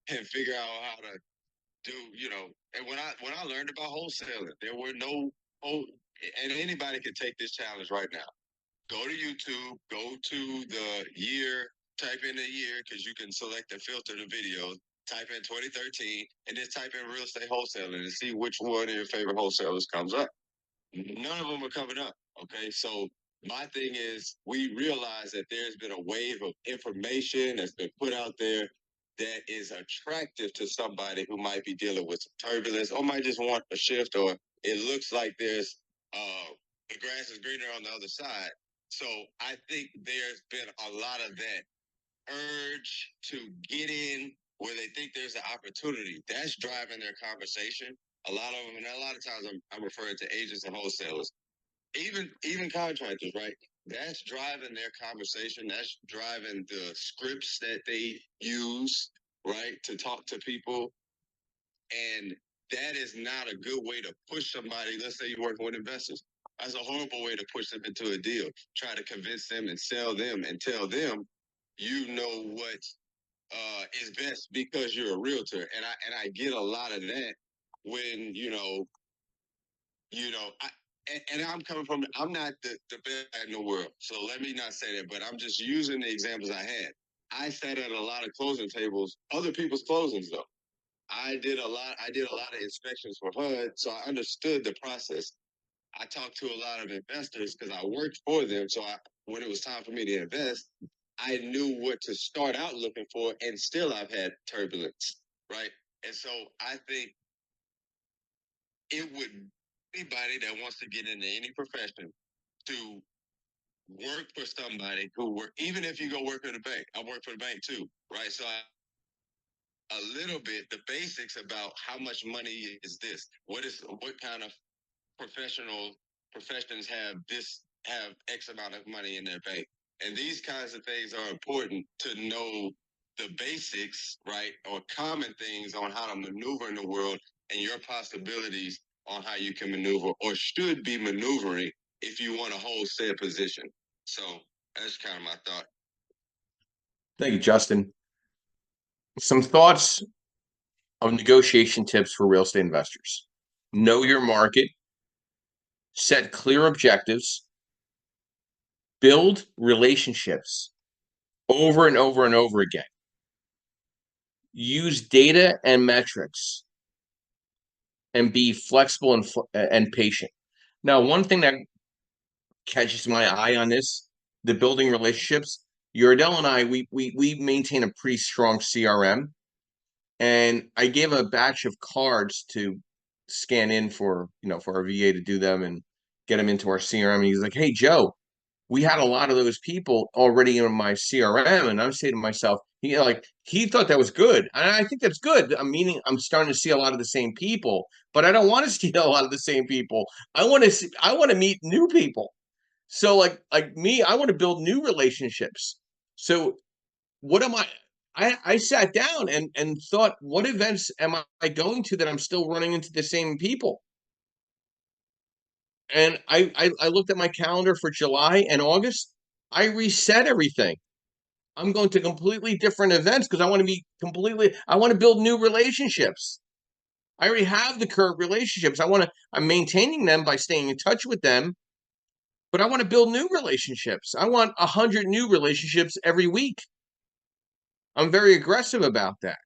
and figure out how to do, and when I learned about wholesaling, there were no and anybody can take this challenge right now. Go to YouTube, go to the year, type in the year because you can select and filter the videos. Type in 2013 and then type in real estate wholesaling and see which one of your favorite wholesalers comes up. None of them are coming up. Okay, so my thing is, we realize that there's been a wave of information that's been put out there that is attractive to somebody who might be dealing with some turbulence or might just want a shift, or it looks like there's the grass is greener on the other side. So I think there's been a lot of that urge to get in where they think there's an opportunity. That's driving their conversation. A lot of them, and a lot of times I'm referring to agents and wholesalers, even contractors, right? That's driving their conversation. That's driving the scripts that they use, right, to talk to people. And that is not a good way to push somebody. Let's say you're working with investors. That's a horrible way to push them into a deal. Try to convince them and sell them and tell them you know what is best because you're a realtor. And I get a lot of that when and I'm coming from, I'm not the best in the world. So let me not say that, but I'm just using the examples I had. I sat at a lot of closing tables, other people's closings though. I did a lot of inspections for HUD, so I understood the process. I talked to a lot of investors because I worked for them. So when it was time for me to invest, I knew what to start out looking for, and still I've had turbulence, right? And so I think it would, anybody that wants to get into any profession, to work for somebody who work, even if you go work at a bank. I work for the bank too, right? So a little bit the basics about how much money is this, what kind of professions have X amount of money in their bank. And these kinds of things are important to know, the basics, right? Or common things on how to maneuver in the world and your possibilities on how you can maneuver or should be maneuvering if you want to hold said position. So that's kind of my thought. Thank you, Justin. Some thoughts of negotiation tips for real estate investors. Know your market, set clear objectives, build relationships over and over and over again. Use data and metrics and be flexible and patient. Now, one thing that catches my eye on this, the building relationships, Yardell and I, we maintain a pretty strong CRM. And I gave a batch of cards to scan in for, for our VA to do them and get them into our CRM. And he's like, hey, Joe, we had a lot of those people already in my CRM. And I'm saying to myself, he thought that was good. And I think that's good. I'm starting to see a lot of the same people, but I don't want to see a lot of the same people. I want to meet new people. So like me, I want to build new relationships. So what am I sat down and thought, what events am I going to that I'm still running into the same people? And I looked at my calendar for July and August. I reset everything. I'm going to completely different events because I want to build new relationships. I already have the current relationships. I'm maintaining them by staying in touch with them, but I want to build new relationships. I want 100 new relationships every week. I'm very aggressive about that.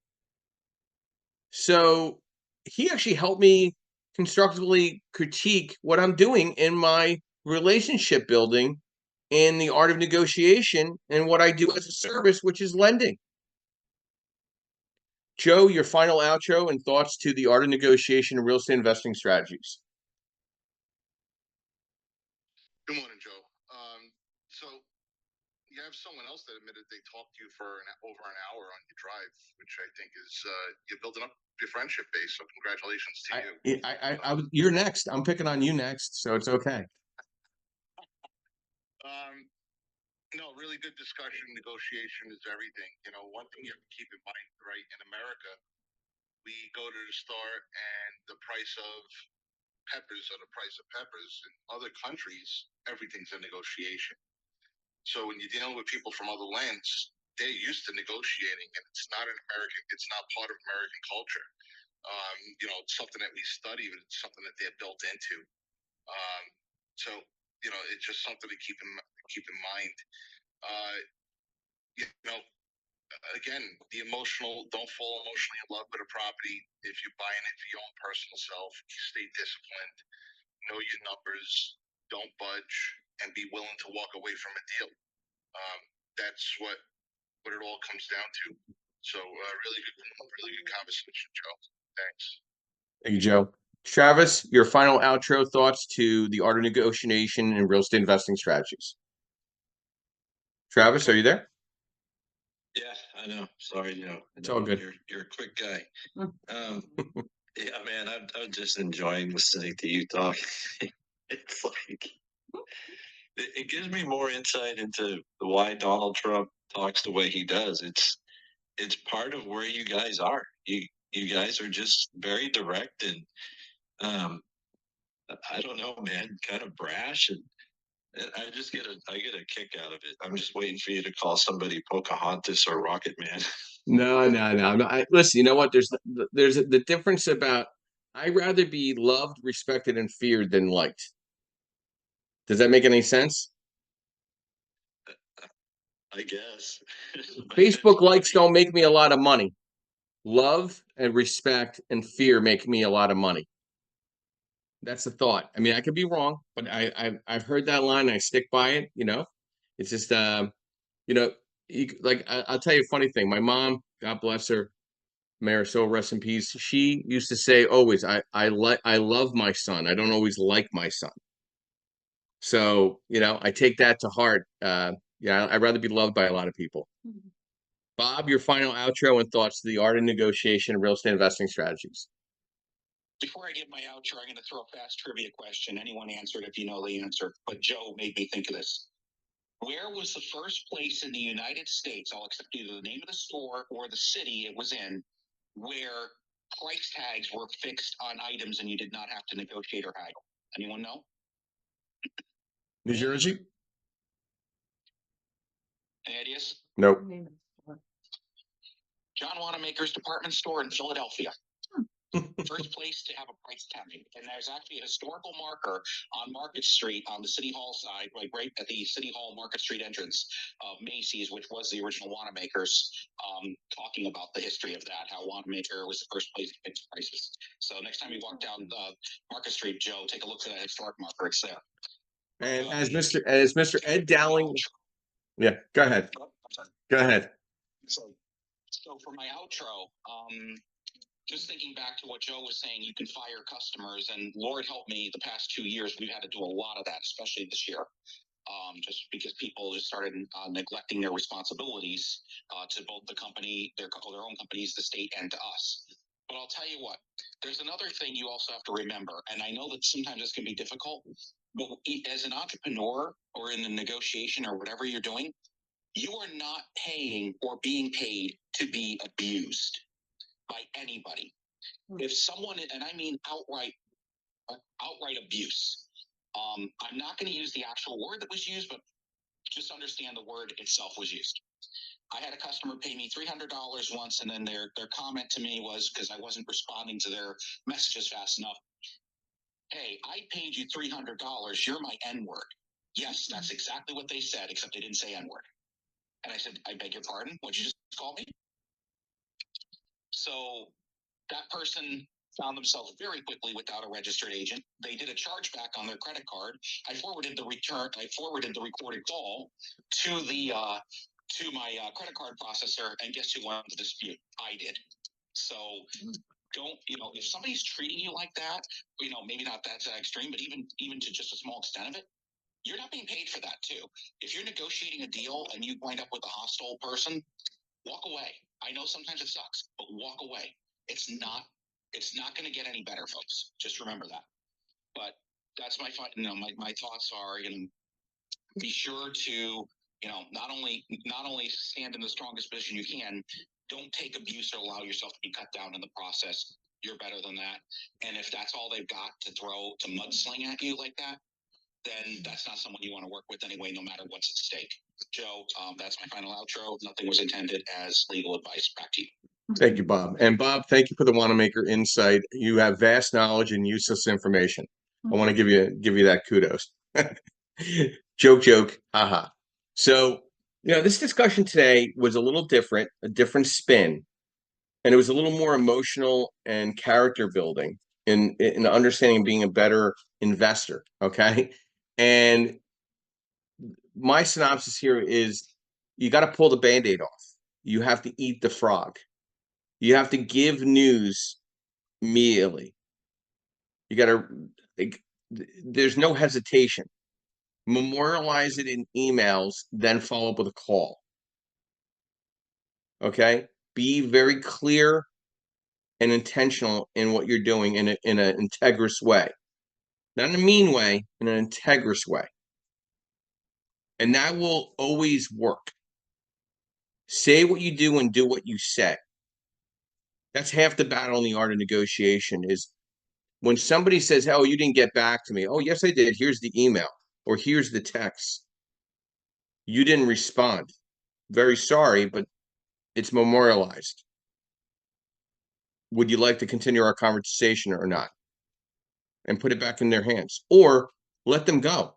So he actually helped me constructively critique what I'm doing in my relationship building in the art of negotiation and what I do as a service, which is lending. Joe, your final outro and thoughts to the art of negotiation and real estate investing strategies. Good morning, Joe. So you have someone else that admitted they talked to you for over an hour on your drive, which I think is you're building up your friendship base. So congratulations to you. You're next. I'm picking on you next, so it's okay. No, really good discussion. Negotiation is everything. One thing you have to keep in mind, right? In America, we go to the store and the price of peppers or the price of peppers. In other countries, everything's a negotiation. So when you're dealing with people from other lands, they're used to negotiating, and it's not part of American culture. It's something that we study, but it's something that they're built into. So it's just something to keep in mind. Again, don't fall emotionally in love with a property. If you're buying it for your own personal self, stay disciplined, know your numbers, don't budge, and be willing to walk away from a deal. That's what it all comes down to. So really good conversation, Joe. Thanks. Thank you, Joe. Travis, your final outro thoughts to the art of negotiation and real estate investing strategies. Travis, are you there? Yeah, I know. Sorry, It's all good. You're a quick guy. Yeah, man, I'm just enjoying listening to you talk. It's like it gives me more insight into why Donald Trump talks the way he does. It's part of where you guys are. You guys are just very direct and I don't know, man, kind of brash, and I get a kick out of it. I'm just waiting for you to call somebody Pocahontas or Rocket Man. No. Listen, you know what? There's the difference about I'd rather be loved, respected, and feared than liked. Does that make any sense? I guess. Facebook likes don't make me a lot of money. Love and respect and fear make me a lot of money. That's the thought. I mean, I could be wrong, but I've heard that line and I stick by it. It's just I'll tell you a funny thing. My mom, God bless her, may her soul rest in peace. She used to say always, I love my son. I don't always like my son. So I take that to heart. I'd rather be loved by a lot of people. Mm-hmm. Bob, your final outro and thoughts to the art of negotiation and real estate investing strategies. Before I give my outro, I'm going to throw a fast trivia question. Anyone answer it if you know the answer. But Joe made me think of this. Where was the first place in the United States, I'll accept either the name of the store or the city it was in, where price tags were fixed on items and you did not have to negotiate or haggle? Anyone know? New Jersey? Any ideas? Nope. John Wanamaker's department store in Philadelphia. First place to have a price tag. And there's actually a historical marker on Market Street on the City Hall side, like right at the City Hall Market Street entrance of Macy's, which was the original Wanamaker's, talking about the history of that, how Wanamaker was the first place to fix prices. So next time you walk down Market Street, Joe, take a look at that historic marker. It's there. And as Mr. Ed Dowling, yeah, go ahead. Oh, I'm sorry. Go ahead. So for my outro, just thinking back to what Joe was saying, you can fire customers, and Lord help me, the past 2 years we've had to do a lot of that, especially this year, just because people just started neglecting their responsibilities to both the company, their own companies, the state, and to us. But I'll tell you what, there's another thing you also have to remember, and I know that sometimes this can be difficult, but as an entrepreneur or in the negotiation or whatever you're doing, you are not paying or being paid to be abused by anybody. If someone, and I mean outright abuse, I'm not going to use the actual word that was used, but just understand the word itself was used. I had a customer pay me $300 once, and then their comment to me was, because I wasn't responding to their messages fast enough, "Hey, I paid you $300. You're my N-word." Yes, that's exactly what they said, except they didn't say N-word. And I said, "I beg your pardon? What'd you just call me?" So that person found themselves very quickly without a registered agent. They did a chargeback on their credit card. I forwarded the recorded call to the to my credit card processor, and guess who won the dispute? I did. So don't, if somebody's treating you like that, maybe not that extreme, but even to just a small extent of it, you're not being paid for that too. If you're negotiating a deal and you wind up with a hostile person, walk away. I know sometimes it sucks, but walk away. It's not going to get any better, folks. Just remember that. But that's my thoughts are, be sure to, not only stand in the strongest position you can, don't take abuse or allow yourself to be cut down in the process. You're better than that. And if that's all they've got to throw to mudsling at you like that, then that's not someone you want to work with anyway, no matter what's at stake. Joe, that's my final outro. Nothing was intended as legal advice. Back to you. Thank you, Bob. And Bob, thank you for the Wanamaker insight. You have vast knowledge and useless information. I want to give you that kudos. Joke, haha. So, this discussion today was a little different, a different spin, and it was a little more emotional and character building in understanding being a better investor. Okay. And my synopsis here is you got to pull the Band-Aid off. You have to eat the frog. You have to give news immediately. You got to, there's no hesitation. Memorialize it in emails, then follow up with a call. Okay? Be very clear and intentional in what you're doing in an integrous way. Not in a mean way, in an integrous way. And that will always work. Say what you do and do what you say. That's half the battle in the art of negotiation is when somebody says, "Oh, you didn't get back to me." "Oh, yes, I did. Here's the email," or "Here's the text." You didn't respond. Very sorry, but it's memorialized. Would you like to continue our conversation or not? And put it back in their hands, or let them go.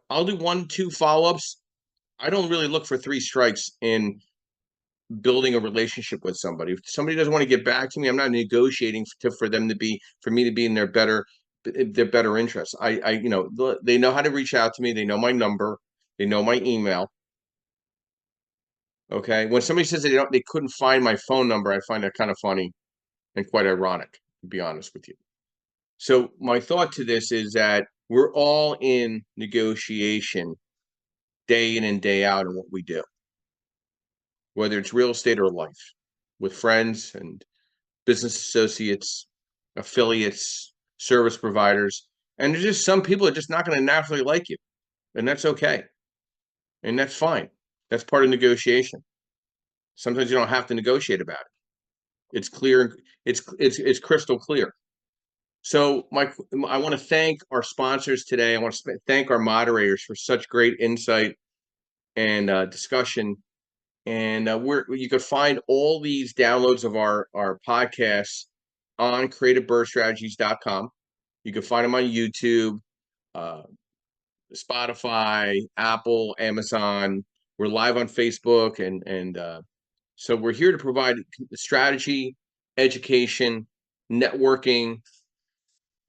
I'll do 1, 2 follow-ups. I don't really look for 3 strikes in building a relationship with somebody. If somebody doesn't want to get back to me, I'm not negotiating for me to be in their better interests. They know how to reach out to me. They know my number. They know my email. Okay. When somebody says they couldn't find my phone number, I find that kind of funny and quite ironic, to be honest with you. So my thought to this is that we're all in negotiation day in and day out in what we do, whether it's real estate or life, with friends and business associates, affiliates, service providers. And there's just some people are just not going to naturally like you. And that's okay. And that's fine. That's part of negotiation. Sometimes you don't have to negotiate about it. It's clear. It's crystal clear. So I want to thank our sponsors today. I want to thank our moderators for such great insight and discussion And you could find all these downloads of our podcasts on creativebirdstrategies.com. You can find them on YouTube, uh, Spotify, Apple, Amazon. We're live on Facebook, and so we're here to provide strategy, education, networking,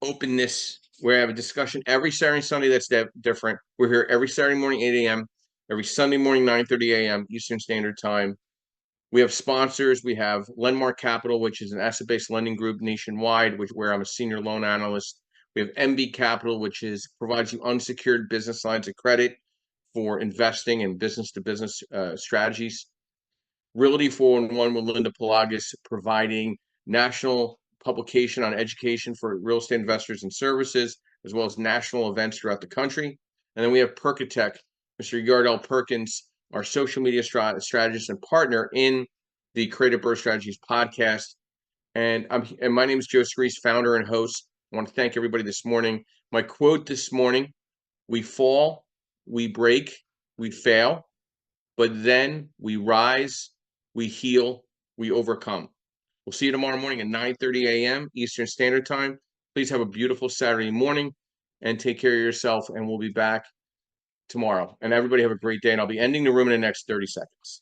openness. We have a discussion every Saturday and Sunday that's different. We're here every Saturday morning, 8 a.m., every Sunday morning, 9:30 a.m. Eastern Standard Time. We have sponsors. We have Lendmark Capital, which is an asset-based lending group nationwide, where I'm a senior loan analyst. We have MB Capital, which provides you unsecured business lines of credit for investing and business-to-business strategies. Realty 411 with Linda Pelagas, providing national publication on education for real estate investors and services, as well as national events throughout the country. And then we have Perkatech, Mr. Yardell Perkins, our social media strategist and partner in the Creative Birth Strategies podcast. And my name is Joe Screese, founder and host. I want to thank everybody this morning. My quote this morning: we fall, we break, we fail, but then we rise, we heal, we overcome. We'll see you tomorrow morning at 9:30 a.m. Eastern Standard Time. Please have a beautiful Saturday morning and take care of yourself, and we'll be back tomorrow. And everybody have a great day, and I'll be ending the room in the next 30 seconds.